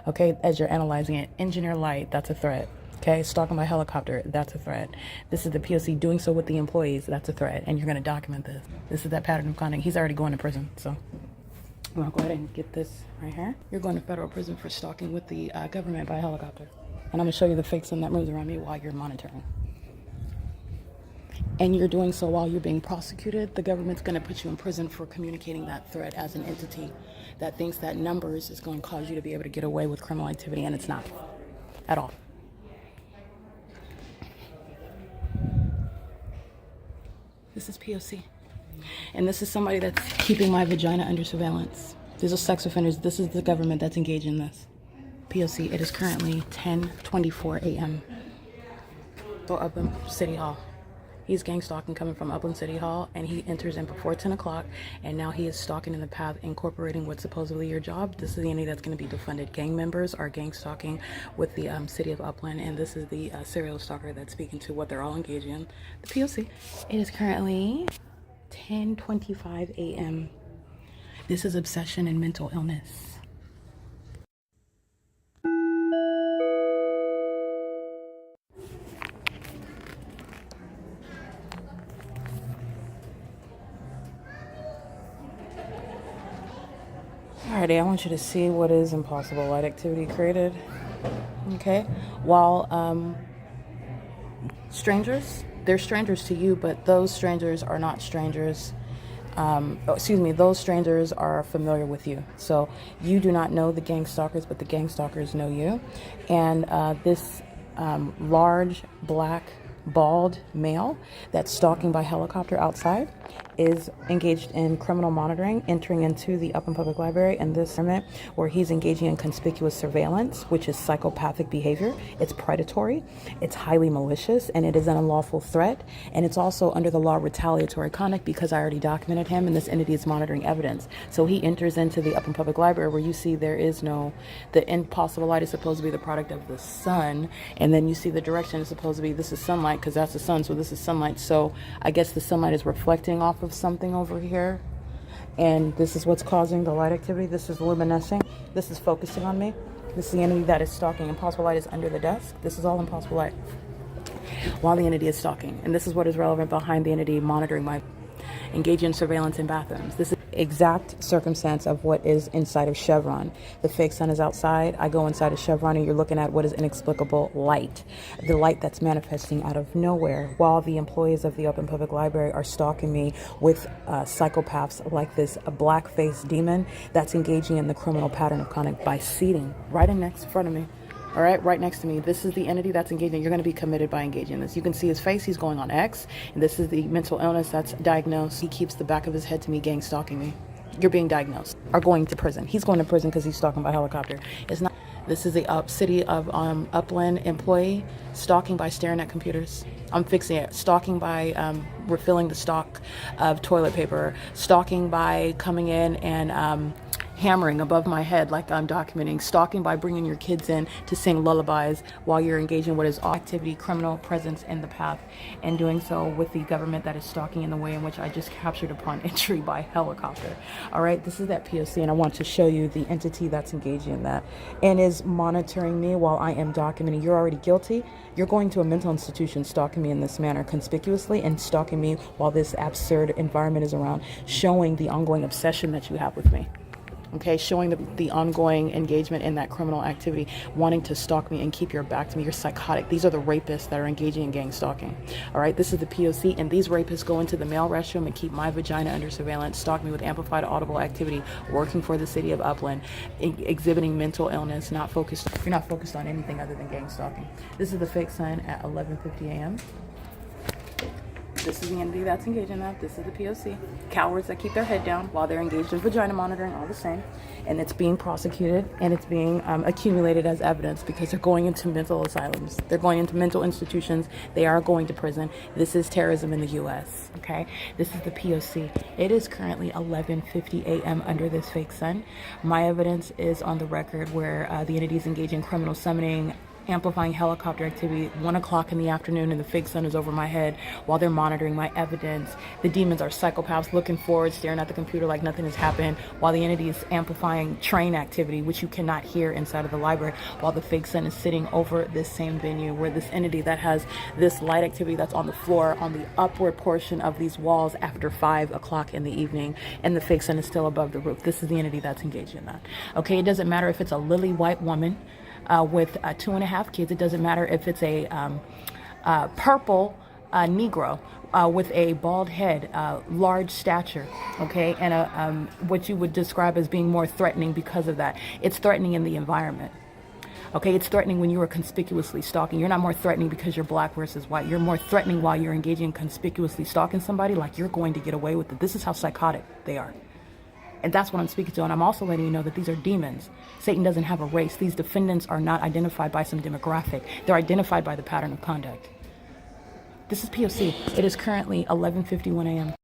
Okay, as you're analyzing it, engineer light, that's a threat. Okay, stalking by helicopter, that's a threat. This is the P.O.C. doing so with the employees, that's a threat. And you're going to document this. This is that pattern of conduct. He's already going to prison, so I'm going to go ahead and get this right here. You're going to federal prison for stalking with the government by helicopter. And I'm going to show you the fake sun that moves around me while you're monitoring. And you're doing so while you're being prosecuted. The government's going to put you in prison for communicating that threat as an entity that thinks that numbers is going to cause you to be able to get away with criminal activity, and it's not at all. This is P.O.C. And this is somebody that's keeping my vagina under surveillance. These are sex offenders. This is the government that's engaged in this. P.O.C. It is currently 10:24 a.m. So Upland City Hall. He's gang stalking coming from Upland City Hall, and he enters in before 10 o'clock, and now he is stalking in the path, incorporating what's supposedly your job. This is the entity that's going to be defunded. Gang members are gang stalking with the city of Upland, and this is the serial stalker that's speaking to what they're all engaged in, the P.O.C. It is currently 10:25 a.m. This is obsession and mental illness. Alrighty, I want you to see what is impossible light activity created. Okay, while strangers, they're strangers to you, but those strangers are not strangers. Those strangers are familiar with you. So you do not know the gang stalkers, but the gang stalkers know you. And this large, black, bald male that's stalking by helicopter outside is engaged in criminal monitoring, entering into the Upland Public Library and this environment where he's engaging in conspicuous surveillance, which is psychopathic behavior. It's predatory, it's highly malicious, and it is an unlawful threat. And it's also under the law retaliatory conduct because I already documented him and this entity is monitoring evidence. So he enters into the Upland Public Library where you see there is the impossible light is supposed to be the product of the sun, and then you see the direction is supposed to be this is sunlight because that's the sun, so this is sunlight. So I guess the sunlight is reflecting off of something over here, and this is what's causing the light activity. This is luminescing. This is focusing on me. This is the entity that is stalking. Impossible light is under the desk. This is all impossible light while the entity is stalking, and this is what is relevant behind the entity monitoring my engaging in surveillance in bathrooms. This is exact circumstance of what is inside of Chevron. The fake sun is outside. I go inside of Chevron and you're looking at what is inexplicable light. The light that's manifesting out of nowhere while the employees of the Upland Public Library are stalking me with psychopaths like this black-faced demon that's engaging in the criminal pattern of conduct by seating right in front of me. All right next to me. This is the entity that's engaging. You're going to be committed by engaging in this. You can see his face. He's going on X. And this is the mental illness that's diagnosed. He keeps the back of his head to me, gang stalking me. You're being diagnosed. Are going to prison. He's going to prison because he's stalking by helicopter. It's not. This is the city of Upland employee stalking by staring at computers. I'm fixing it. Stalking by refilling the stock of toilet paper. Stalking by coming in and hammering above my head like I'm documenting. Stalking by bringing your kids in to sing lullabies while you're engaging in what is activity, criminal presence in the path, and doing so with the government that is stalking in the way in which I just captured upon entry by helicopter. All right, this is that P.O.C. and I want to show you the entity that's engaging in that and is monitoring me while I am documenting. You're already guilty. You're going to a mental institution stalking me in this manner conspicuously and stalking me while this absurd environment is around, showing the ongoing obsession that you have with me. okay, showing the ongoing engagement in that criminal activity, wanting to stalk me and keep your back to me. You're psychotic. These are the rapists that are engaging in gang stalking. All right, this is the P.O.C, and these rapists go into the male restroom and keep my vagina under surveillance, stalk me with amplified audible activity, working for the city of Upland, exhibiting mental illness, you're not focused on anything other than gang stalking. This is the fake sign at 11:50 a.m. This is the entity that's engaged in that. This is the P.O.C. Cowards that keep their head down while they're engaged in vagina monitoring, all the same. And it's being prosecuted and it's being accumulated as evidence because they're going into mental asylums. They're going into mental institutions. They are going to prison. This is terrorism in the U.S., okay? This is the P.O.C. It is currently 11:50 a.m. under this fake sun. My evidence is on the record where the entity is engaging in criminal summoning, amplifying helicopter activity, 1 o'clock in the afternoon, and the fake sun is over my head while they're monitoring my evidence. The demons are psychopaths looking forward, staring at the computer like nothing has happened, while the entity is amplifying train activity, which you cannot hear inside of the library, while the fake sun is sitting over this same venue where this entity that has this light activity that's on the floor on the upward portion of these walls after 5 o'clock in the evening, and the fake sun is still above the roof. This is the entity that's engaged in that. Okay, it doesn't matter if it's a lily white woman with 2.5 kids. It doesn't matter if it's a purple Negro with a bald head, large stature, okay, and what you would describe as being more threatening because of that. It's threatening in the environment. Okay, it's threatening when you are conspicuously stalking. You're not more threatening because you're black versus white. You're more threatening while you're engaging in conspicuously stalking somebody, like you're going to get away with it. This is how psychotic they are. And that's what I'm speaking to. And I'm also letting you know that these are demons. Satan doesn't have a race. These defendants are not identified by some demographic. They're identified by the pattern of conduct. This is P.O.C. It is currently 11:51 a.m.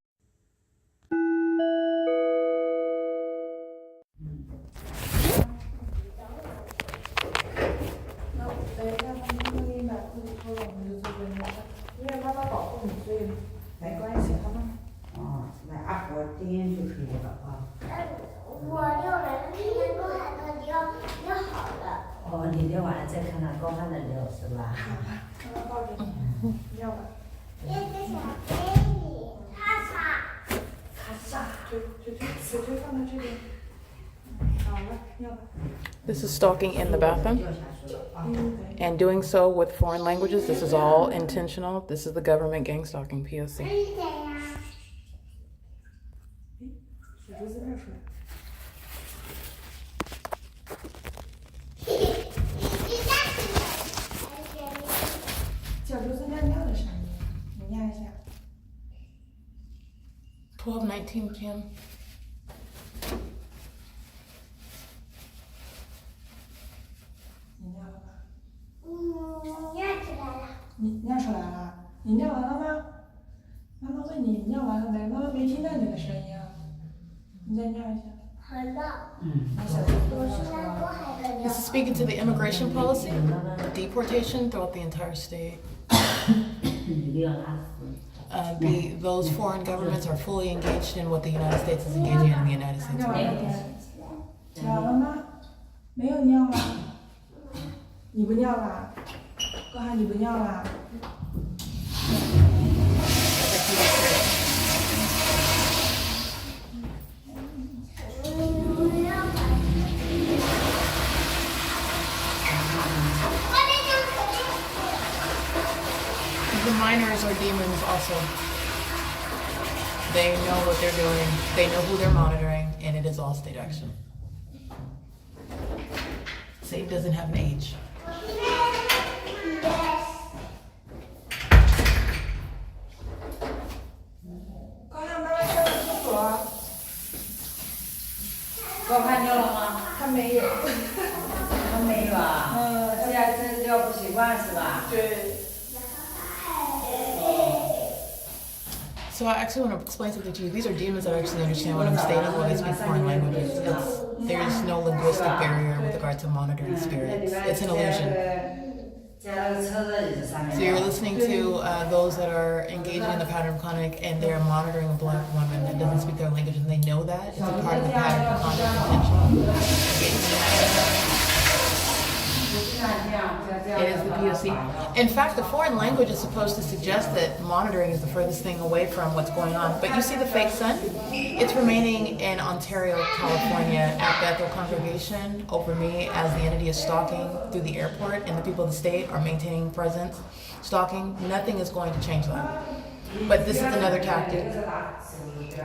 This is stalking in the bathroom and doing so with foreign languages. This is all intentional. This is the government gang stalking, P.O.C. $12:19 p.m. 你尿出来了？你尿完了吗？妈妈问你尿完了没？妈妈没听到你的声音啊。你再尿一下。This is speaking to the immigration policy, deportation throughout the entire state. Those foreign governments are fully engaged in what the United States is engaging in the United States. 尿了吗？没有尿啊。你不尿了？高涵，你不尿了？ The minors are demons also. They know what they're doing, they know who they're monitoring, and it is all state action. Satan doesn't have an age. So I actually want to explain something to you. These are demons that actually understand what I'm stating when they speak foreign languages. There's no linguistic barrier with regard to monitoring spirits. It's an illusion. So you're listening to those that are engaging in the pattern of conduct, and they're monitoring a black woman that doesn't speak their language, and they know that. It's a part of the pattern of conduct intentional. It is the POC. In fact, the foreign language is supposed to suggest that monitoring is the furthest thing away from what's going on. But you see the fake sun? It's remaining in Ontario, California at Bethel Congregation over me as the entity is stalking through the airport, and the people of the state are maintaining presence, stalking. Nothing is going to change that. But this is another tactic.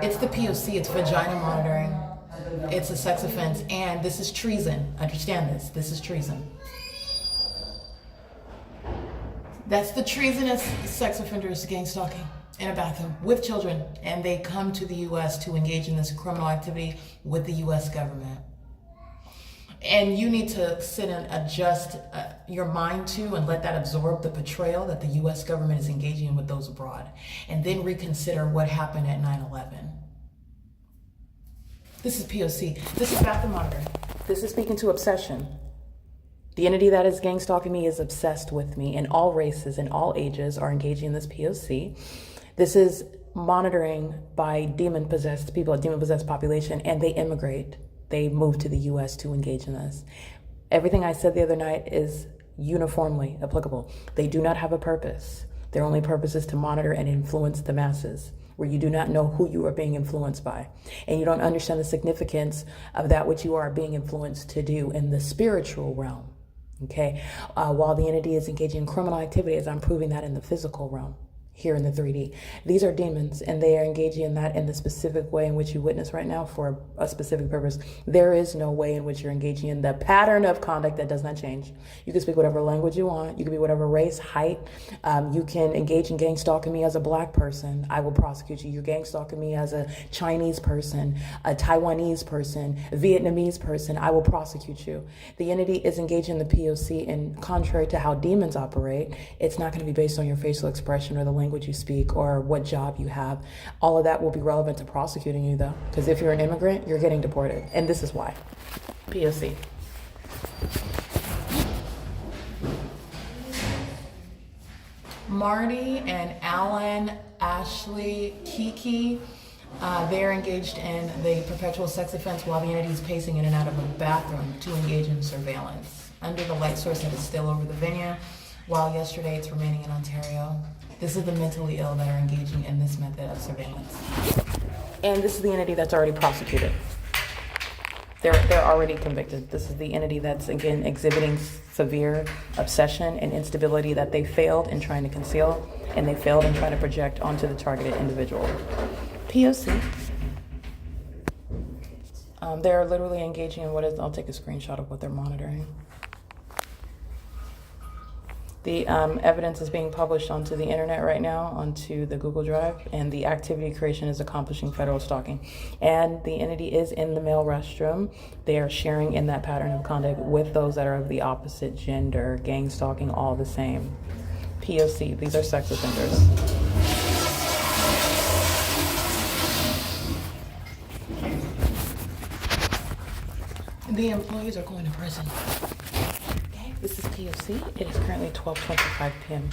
It's the POC, it's vagina monitoring. It's a sex offense, and this is treason. Understand this. This is treason. That's the treasonous sex offenders gang stalking in a bathroom with children, and they come to the U.S. to engage in this criminal activity with the U.S. government. And you need to sit and adjust your mind to and let that absorb the betrayal that the U.S. government is engaging in with those abroad, and then reconsider what happened at 9/11. This is POC. This is bathroom monitoring. This is speaking to obsession. The entity that is gang stalking me is obsessed with me, and all races and all ages are engaging in this POC. This is monitoring by demon-possessed people, a demon-possessed population, and they immigrate. They move to the U.S. to engage in this. Everything I said the other night is uniformly applicable. They do not have a purpose. Their only purpose is to monitor and influence the masses, where you do not know who you are being influenced by, and you don't understand the significance of that which you are being influenced to do in the spiritual realm. Okay, while the entity is engaging in criminal activities, I'm proving that in the physical realm, here in the 3D. These are demons, and they are engaging in that in the specific way in which you witness right now for a specific purpose. There is no way in which you're engaging in the pattern of conduct that does not change. You can speak whatever language you want. You can be whatever race, height. You can engage in gang stalking me as a black person. I will prosecute you. You're gang stalking me as a Chinese person, a Taiwanese person, a Vietnamese person. I will prosecute you. The entity is engaging in the POC, and contrary to how demons operate, it's not going to be based on your facial expression or the language you speak or what job you have. All of that will be relevant to prosecuting you, though, because if you're an immigrant, you're getting deported, and this is why. POC. Marty and Alan, Ashley, Kiki, they're engaged in the perpetual sex offense while the entity is pacing in and out of a bathroom to engage in surveillance under the light source that is still over the venue, while yesterday it's remaining in Ontario. This is the mentally ill that are engaging in this method of surveillance. And this is the entity that's already prosecuted. They're already convicted. This is the entity that's, again, exhibiting severe obsession and instability that they failed in trying to conceal, and they failed in trying to project onto the targeted individual. POC. They're literally engaging in I'll take a screenshot of what they're monitoring. The evidence is being published onto the internet right now, onto the Google Drive, and the activity creation is accomplishing federal stalking. And the entity is in the male restroom. They are sharing in that pattern of conduct with those that are of the opposite gender, gang stalking, all the same. POC, these are sex offenders. The employees are going to prison. This is P.O.C. It is currently 12:25 p.m.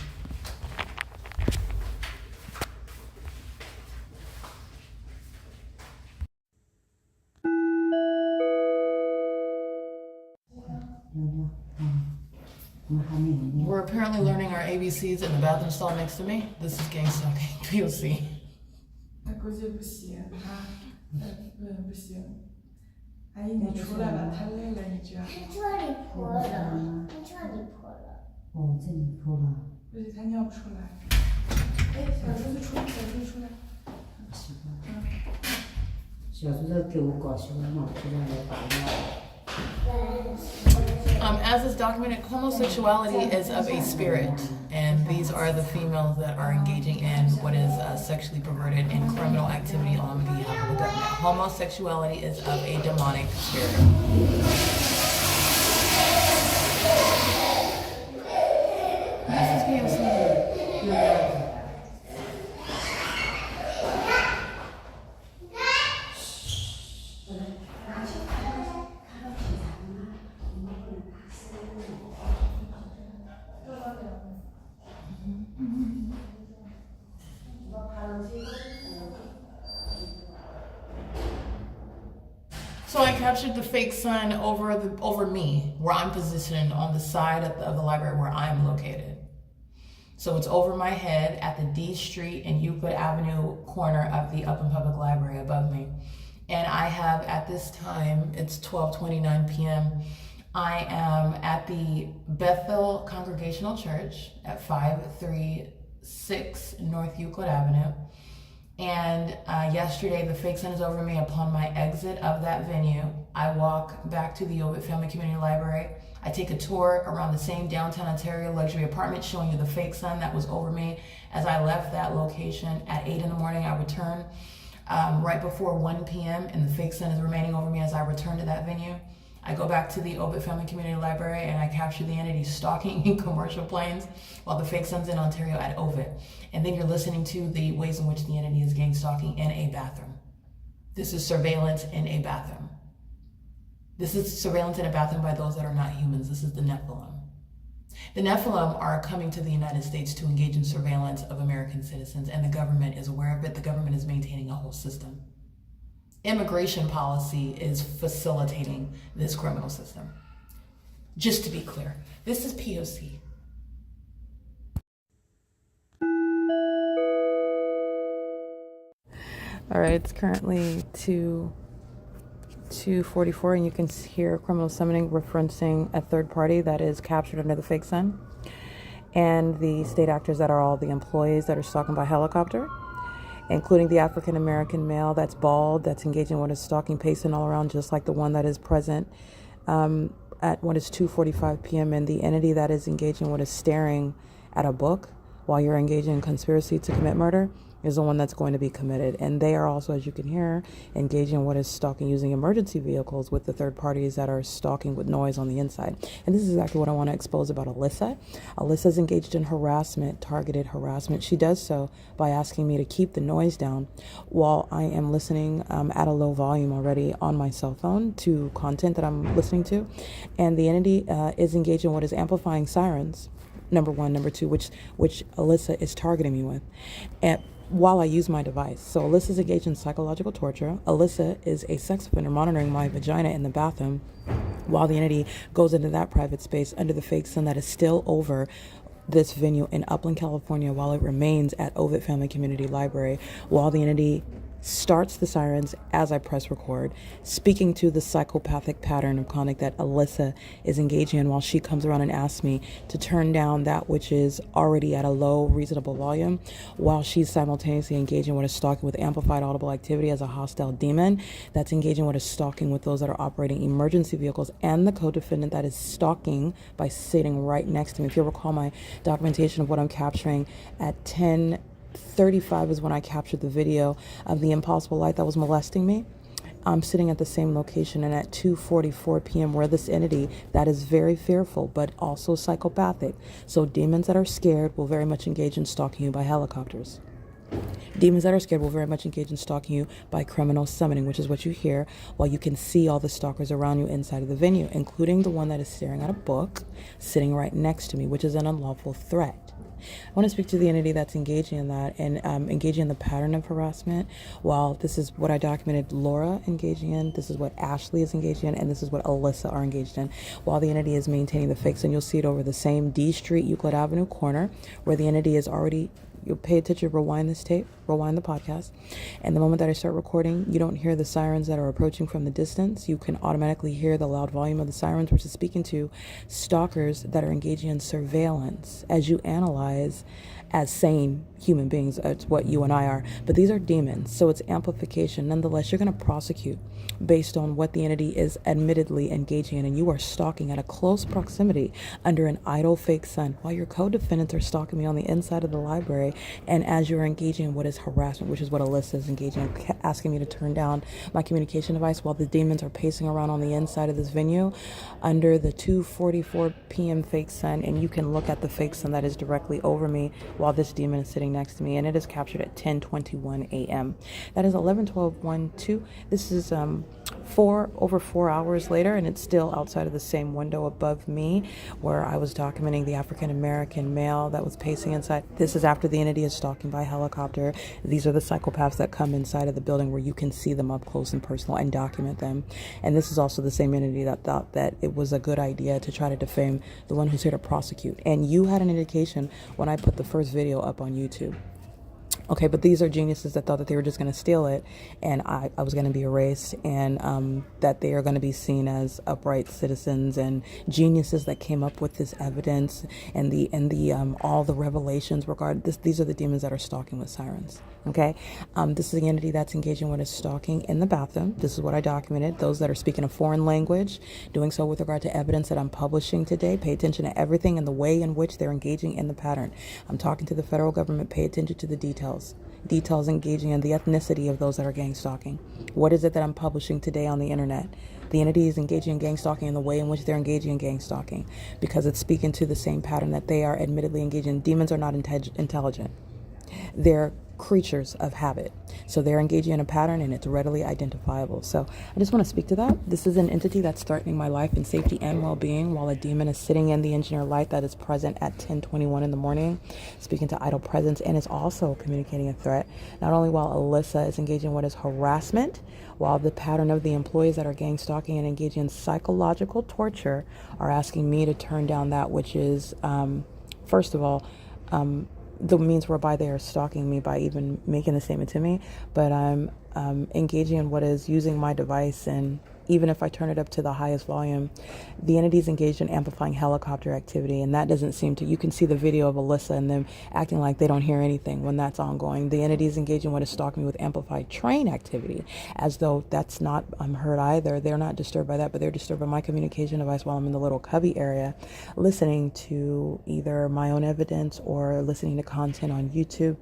We're apparently learning our ABCs in the bathroom stall next to me. This is gang stalking. P.O.C. 那估计不行啊，不行。阿姨，你出来吧，太累了，你这样。你这里破了，你这里破了。哦，这里破了。不是，他尿不出来。哎，小叔子出来，小叔子出来。奇怪。小叔子给我搞习惯嘛，就让我打尿。As is documented, homosexuality is of a spirit, and these are the females that are engaging in what is sexually perverted and criminal activity on behalf of the government. Homosexuality is of a demonic spirit. This is POC. So I captured the fake sun over me, where I'm positioned on the side of the library where I'm located. So it's over my head at the D Street and Euclid Avenue corner of the Upland Public Library above me. And I have, at this time, it's 12:29 p.m. I am at the Bethel Congregational Church at 536 North Euclid Avenue. And yesterday, the fake sun is over me. Upon my exit of that venue, I walk back to the Ovid Family Community Library. I take a tour around the same downtown Ontario luxury apartment, showing you the fake sun that was over me. As I left that location at 8 in the morning, I return right before 1 p.m. and the fake sun is remaining over me as I return to that venue. I go back to the Ovid Family Community Library and I capture the entity stalking in commercial planes while the fake sun's in Ontario at Ovid. And then you're listening to the ways in which the entity is gang stalking in a bathroom. This is surveillance in a bathroom. This is surveillance in a bathroom by those that are not humans. This is the Nephilim. The Nephilim are coming to the United States to engage in surveillance of American citizens, and the government is aware of it. The government is maintaining a whole system. Immigration policy is facilitating this criminal system. Just to be clear, this is P.O.C. All right, it's currently 2:44, and you can hear criminal summoning referencing a third party that is captured under the fake sun, and the state actors that are all the employees that are stalking by helicopter, including the African American male that's bald, that's engaging what is stalking, pacing all around, just like the one that is present at what is 2:45 p.m. and the entity that is engaging what is staring at a book while you're engaging in conspiracy to commit murder is the one that's going to be committed. And they are also, as you can hear, engaging in what is stalking using emergency vehicles with the third parties that are stalking with noise on the inside. And this is exactly what I want to expose about Alyssa. Alyssa's engaged in harassment, targeted harassment. She does so by asking me to keep the noise down while I am listening at a low volume already on my cell phone to content that I'm listening to. And the entity is engaged in what is amplifying sirens, number one, number two, which Alyssa is targeting me with, and while I use my device. So Alyssa's engaged in psychological torture. Alyssa is a sex offender monitoring my vagina in the bathroom while the entity goes into that private space under the fake sun that is still over this venue in Upland, California, while it remains at Ovid Family Community Library, while the entity starts the sirens as I press record, speaking to the psychopathic pattern of conduct that Alyssa is engaging in while she comes around and asks me to turn down that which is already at a low, reasonable volume, while she's simultaneously engaging with a stalking with amplified audible activity as a hostile demon that's engaging with a stalking with those that are operating emergency vehicles, and the co-defendant that is stalking by sitting right next to me. If you recall my documentation of what I'm capturing at 10:35 is when I captured the video of the impossible light that was molesting me. I'm sitting at the same location, and at 2:44 p.m. where this entity that is very fearful but also psychopathic, so demons that are scared will very much engage in stalking you by helicopters. Demons that are scared will very much engage in stalking you by criminal summoning, which is what you hear while you can see all the stalkers around you inside of the venue, including the one that is staring at a book sitting right next to me, which is an unlawful threat. I want to speak to the entity that's engaging in that and engaging in the pattern of harassment. While this is what I documented Laura engaging in, this is what Ashley is engaging in, and this is what Alyssa are engaged in. While the entity is maintaining the fix, and you'll see it over the same D Street, Euclid Avenue corner, where the entity is already, you'll pay attention, rewind this tape, rewind the podcast, and the moment that I start recording, you don't hear the sirens that are approaching from the distance. You can automatically hear the loud volume of the sirens, which is speaking to stalkers that are engaging in surveillance as you analyze as sane human beings. It's what you and I are, but these are demons, so it's amplification. Nonetheless, you're going to prosecute based on what the entity is admittedly engaging in, and you are stalking at a close proximity under an idle fake sun while your co-defendants are stalking me on the inside of the library, and as you're engaging in what is harassment, which is what Alyssa is engaging in, asking me to turn down my communication device while the demons are pacing around on the inside of this venue under the 2:44 p.m. fake sun, and you can look at the fake sun that is directly over me while this demon is sitting next to me, and it is captured at 10:21 a.m. That is 11:12:12. This is over 4 hours later, and it's still outside of the same window above me where I was documenting the African American male that was pacing inside. This is after the entity is stalking by helicopter. These are the psychopaths that come inside of the building where you can see them up close and personal and document them. And this is also the same entity that thought that it was a good idea to try to defame the one who's here to prosecute. And you had an indication when I put the first video up on YouTube. Okay, but these are geniuses that thought that they were just going to steal it, and I was going to be erased, and that they are going to be seen as upright citizens and geniuses that came up with this evidence and the all the revelations regarding this. These are the demons that are stalking with sirens. Okay, this is the entity that's engaging what is stalking in the bathroom. This is what I documented. Those that are speaking a foreign language, doing so with regard to evidence that I'm publishing today. Pay attention to everything and the way in which they're engaging in the pattern. I'm talking to the federal government. Pay attention to the details. Details engaging in the ethnicity of those that are gang stalking. What is it that I'm publishing today on the internet? The entity is engaging in gang stalking in the way in which they're engaging in gang stalking, because it's speaking to the same pattern that they are admittedly engaging in. Demons are not intelligent. They're creatures of habit. So they're engaging in a pattern and it's readily identifiable. So I just want to speak to that. This is an entity that's threatening my life and safety and well-being, while a demon is sitting in the engineer light that is present at 10:21 in the morning, speaking to idle presence, and is also communicating a threat. Not only while Alyssa is engaging in what is harassment, while the pattern of the employees that are gang stalking and engaging in psychological torture are asking me to turn down that which is, first of all, the means whereby they are stalking me by even making the statement to me, but I'm engaging in what is using my device, and even if I turn it up to the highest volume, the entity's engaged in amplifying helicopter activity, and that doesn't seem to, you can see the video of Alyssa and them acting like they don't hear anything when that's ongoing. The entity's engaged in what is stalking me with amplified train activity, as though that's not heard either. They're not disturbed by that, but they're disturbed by my communication device while I'm in the little cubby area, listening to either my own evidence or listening to content on YouTube.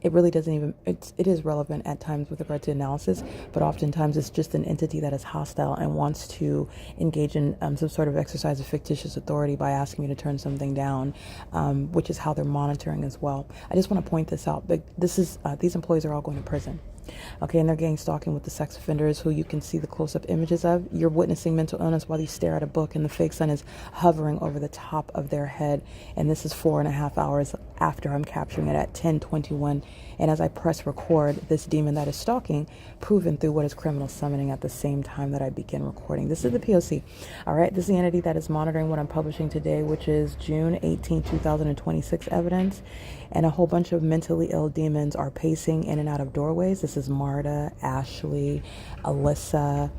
It really doesn't even, it is relevant at times with regard to analysis, but oftentimes it's just an entity that is hostile and wants to engage in some sort of exercise of fictitious authority by asking me to turn something down, which is how they're monitoring as well. I just want to point this out. But this is, these employees are all going to prison. Okay, and they're gang stalking with the sex offenders who you can see the close-up images of. You're witnessing mental illness while you stare at a book, and the fake sun is hovering over the top of their head. And this is 4.5 hours after I'm capturing it at 10:21. And as I press record, this demon that is stalking, proven through what is criminal summoning at the same time that I begin recording. This is the P.O.C. All right, this is the entity that is monitoring what I'm publishing today, which is June 18, 2026 evidence. And a whole bunch of mentally ill demons are pacing in and out of doorways. This is Marta, Ashley, Alyssa,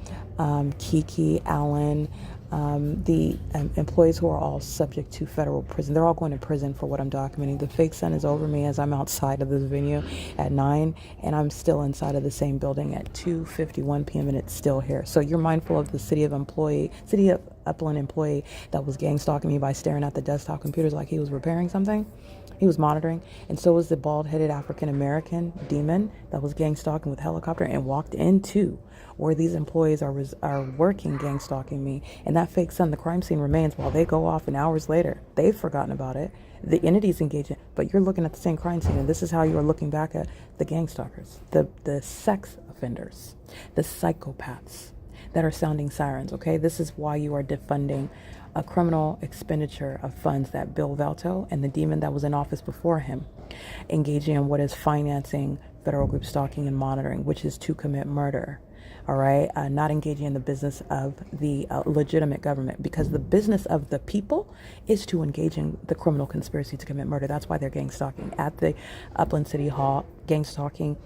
Kiki, Alan, the employees who are all subject to federal prison. They're all going to prison for what I'm documenting. The fake sun is over me as I'm outside of this venue at 9, and I'm still inside of the same building at 2:51 p.m. and it's still here. So you're mindful of the city of Upland employee that was gang stalking me by staring at the desktop computers like he was repairing something. He was monitoring, and so was the bald-headed African-American demon that was gang stalking with helicopter and walked into where these employees are working gang stalking me. And that fake sun, the crime scene remains while they go off, and hours later, they've forgotten about it. The entity's engaging, but you're looking at the same crime scene, and this is how you are looking back at the gang stalkers, the sex offenders, the psychopaths that are sounding sirens, okay? This is why you are defunding a criminal expenditure of funds that Bill Valto and the demon that was in office before him engaging in what is financing federal group stalking and monitoring, which is to commit murder. All right, not engaging in the business of the legitimate government, because the business of the people is to engage in the criminal conspiracy to commit murder. That's why they're gang stalking at the Upland City Hall, gang stalking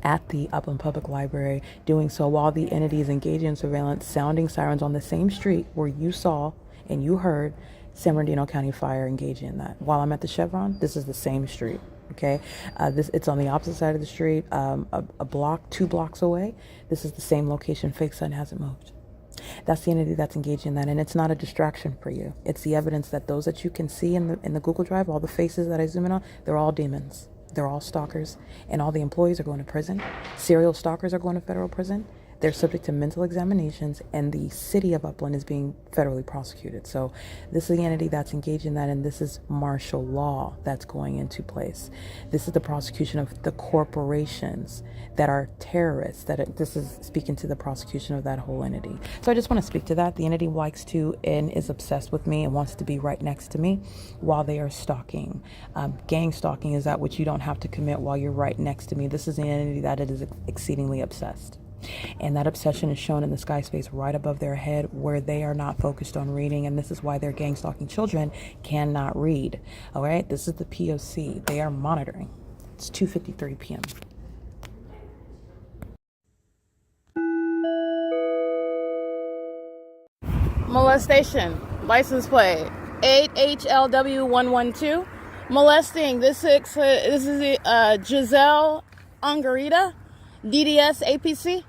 at the Upland Public Library, doing so while the entity is engaging in surveillance, sounding sirens on the same street where you saw and you heard San Bernardino County Fire engaging in that. While I'm at the Chevron, this is the same street. Okay, it's on the opposite side of the street, a block, 2 blocks away. This is the same location. Fake sun hasn't moved. That's the entity that's engaged in that, and it's not a distraction for you. It's the evidence that those that you can see in the Google Drive, all the faces that I zoom in on, they're all demons. They're all stalkers, and all the employees are going to prison. Serial stalkers are going to federal prison. They're subject to mental examinations, and the city of Upland is being federally prosecuted. So this is the entity that's engaged in that, and this is martial law that's going into place. This is the prosecution of the corporations that are terrorists. This is speaking to the prosecution of that whole entity. So I just want to speak to that. The entity likes to and is obsessed with me and wants to be right next to me while they are stalking. Gang stalking is that which you don't have to commit while you're right next to me. This is an entity that it is exceedingly obsessed. And that obsession is shown in the sky space right above their head where they are not focused on reading. And this is why their gang stalking children cannot read. All right. This is the P.O.C. They are monitoring. It's 2:53 p.m. Molestation, license plate 8HLW112. Molesting. This is Giselle Angarita, DDS APC,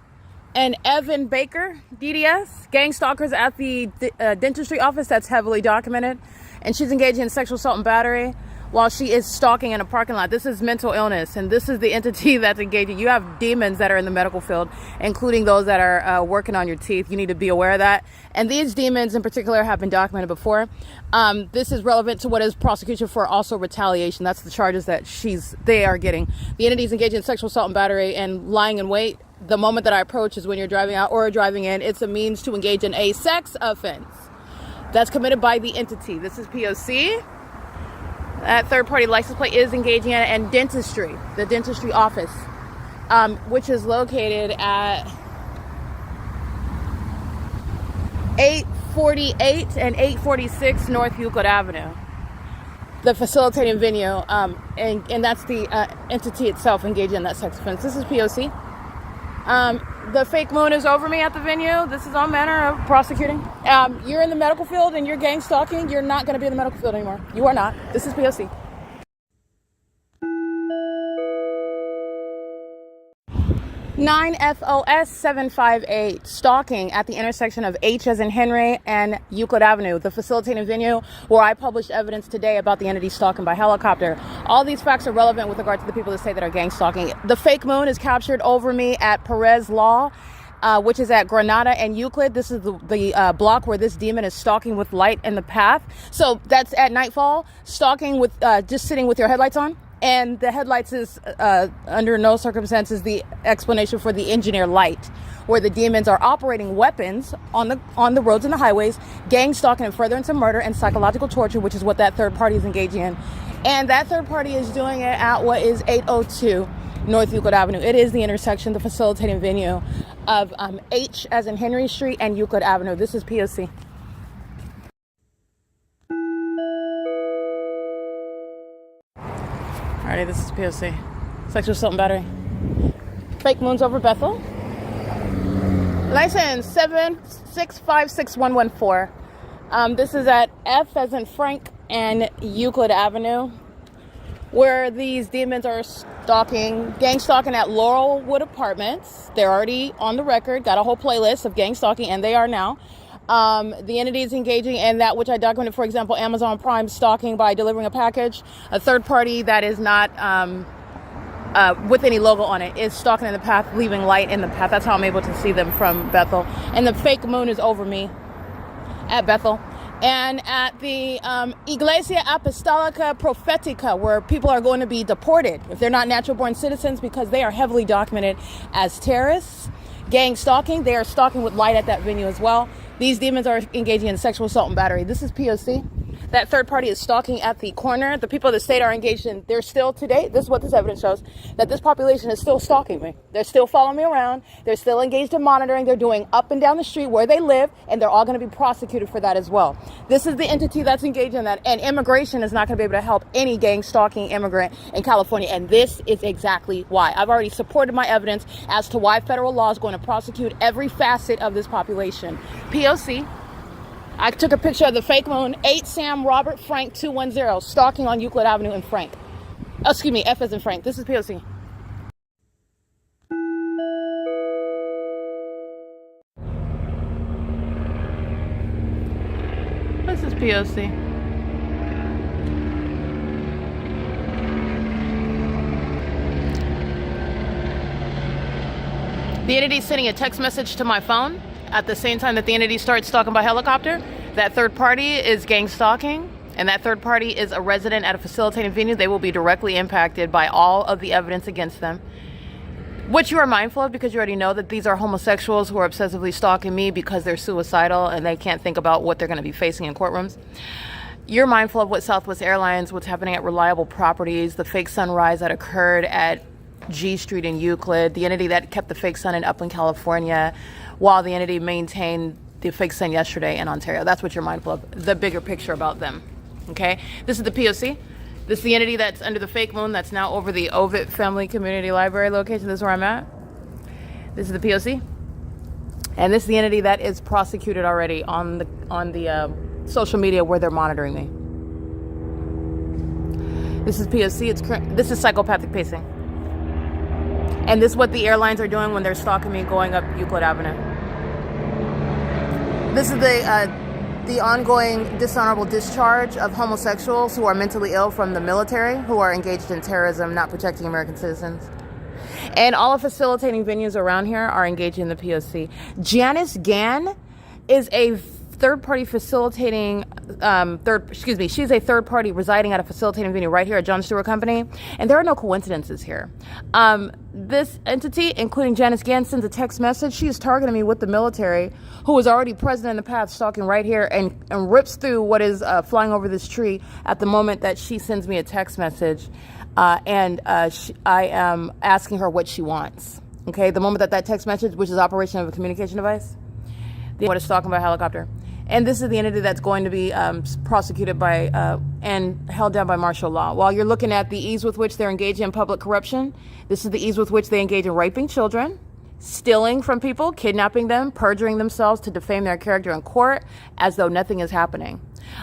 and Evan Baker, DDS. Gang stalkers at the dentistry office. That's heavily documented. And she's engaged in sexual assault and battery while she is stalking in a parking lot. This is mental illness, and this is the entity that's engaging. You have demons that are in the medical field, including those that are working on your teeth. You need to be aware of that. And these demons in particular have been documented before. This is relevant to what is prosecution for also retaliation. That's the charges that they are getting. The entities engaged in sexual assault and battery and lying in wait. The moment that I approach is when you're driving out or driving in. It's a means to engage in a sex offense that's committed by the entity. This is P.O.C. That third-party license plate is engaging in, and dentistry, the dentistry office, which is located at 848 and 846 North Euclid Avenue. The facilitating venue, and that's the entity itself engaging in that sex offense. This is P.O.C. The fake moon is over me at the venue. This is all manner of prosecuting. You're in the medical field and you're gang stalking. You're not going to be in the medical field anymore. You are not. This is P.O.C. 9FOS 758, stalking at the intersection of H as in Henry and Euclid Avenue, the facilitating venue where I published evidence today about the entity stalking by helicopter. All these facts are relevant with regard to the people that say that are gang stalking. The fake moon is captured over me at Perez Law, which is at Granada and Euclid. This is the block where this demon is stalking with light in the path. So that's at nightfall, stalking with just sitting with your headlights on. And the headlights is, under no circumstances, the explanation for the engineer light, where the demons are operating weapons on the roads and the highways, gang stalking and furtherance of murder and psychological torture, which is what that third party is engaging in. And that third party is doing it at what is 802 North Euclid Avenue. It is the intersection, the facilitating venue of H as in Henry Street and Euclid Avenue. This is P.O.C. Alrighty, this is P.O.C. Sexual assault and battery. Fake moons over Bethel. License 7656114. This is at F as in Frank and Euclid Avenue, where these demons are gang stalking at Laurelwood Apartments. They're already on the record, got a whole playlist of gang stalking, and they are now. The entity is engaging in that which I documented, for example, Amazon Prime stalking by delivering a package. A third party that is not with any logo on it is stalking in the path, leaving light in the path. That's how I'm able to see them from Bethel. And the fake moon is over me at Bethel. And at the Iglesia Apostolica Profetica, where people are going to be deported if they're not natural-born citizens, because they are heavily documented as terrorists. Gang stalking, they are stalking with light at that venue as well. These demons are engaging in sexual assault and battery. This is P.O.C. That third party is stalking at the corner. The people of the state are engaged in, they're still today, this is what this evidence shows, that this population is still stalking me. They're still following me around. They're still engaged in monitoring. They're doing up and down the street where they live, and they're all going to be prosecuted for that as well. This is the entity that's engaged in that, and immigration is not going to be able to help any gang stalking immigrant in California, and this is exactly why. I've already supported my evidence as to why federal law is going to prosecute every facet of this population. P.O.C. I took a picture of the fake moon, 8 Sam Robert Frank 210, stalking on Euclid Avenue in Frank. Oh, excuse me, F as in Frank. This is P.O.C. This is P.O.C. The entity is sending a text message to my phone at the same time that the entity starts stalking by helicopter. That third party is gang stalking, and that third party is a resident at a facilitating venue. They will be directly impacted by all of the evidence against them, which you are mindful of because you already know that these are homosexuals who are obsessively stalking me because they're suicidal and they can't think about what they're going to be facing in courtrooms. You're mindful of what Southwest Airlines, what's happening at Reliable Properties, the fake sunrise that occurred at G Street in Euclid, the entity that kept the fake sun in Upland, California, while the entity maintained the fake sun yesterday in Ontario. That's what you're mindful of, the bigger picture about them. Okay? This is the P.O.C. This is the entity that's under the fake moon that's now over the Ovid Family Community Library location. This is where I'm at. This is the P.O.C. And this is the entity that is prosecuted already on the social media where they're monitoring me. This is P.O.C. This is psychopathic pacing. And this is what the airlines are doing when they're stalking me going up Euclid Avenue. This is the ongoing dishonorable discharge of homosexuals who are mentally ill from the military, who are engaged in terrorism, not protecting American citizens. And all of facilitating venues around here are engaged in the POC. Janice Gann is a third-party facilitating, she's a third-party residing at a facilitating venue right here at John Stewart Company, and there are no coincidences here. This entity, including Janice Gann, sends a text message. She is targeting me with the military, who was already present in the path, stalking right here, and rips through what is flying over this tree at the moment that she sends me a text message, I am asking her what she wants. Okay, the moment that text message, which is operation of a communication device, what is stalking by helicopter. And this is the entity that's going to be prosecuted by and held down by martial law. While you're looking at the ease with which they're engaged in public corruption, this is the ease with which they engage in raping children, stealing from people, kidnapping them, perjuring themselves to defame their character in court as though nothing is happening.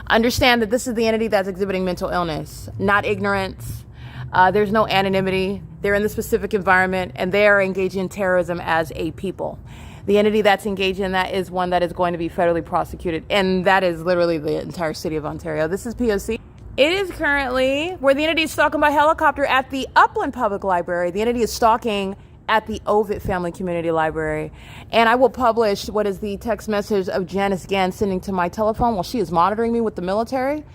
Understand that this is the entity that's exhibiting mental illness, not ignorance. There's no anonymity. They're in the specific environment, and they are engaging in terrorism as a people. The entity that's engaged in that is one that is going to be federally prosecuted, and that is literally the entire city of Ontario. This is POC. It is currently where the entity is stalking by helicopter at the Upland Public Library. The entity is stalking at the Ovid Family Community Library. And I will publish what is the text message of Janice Gann sending to my telephone while she is monitoring me with the military.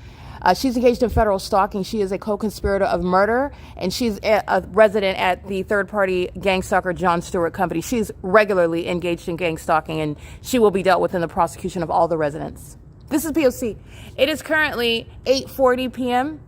She's engaged in federal stalking. She is a co-conspirator of murder, and she's a resident at the third-party gang stalker John Stewart Company. She's regularly engaged in gang stalking, and she will be dealt with in the prosecution of all the residents. This is POC. It is currently 8:40 p.m.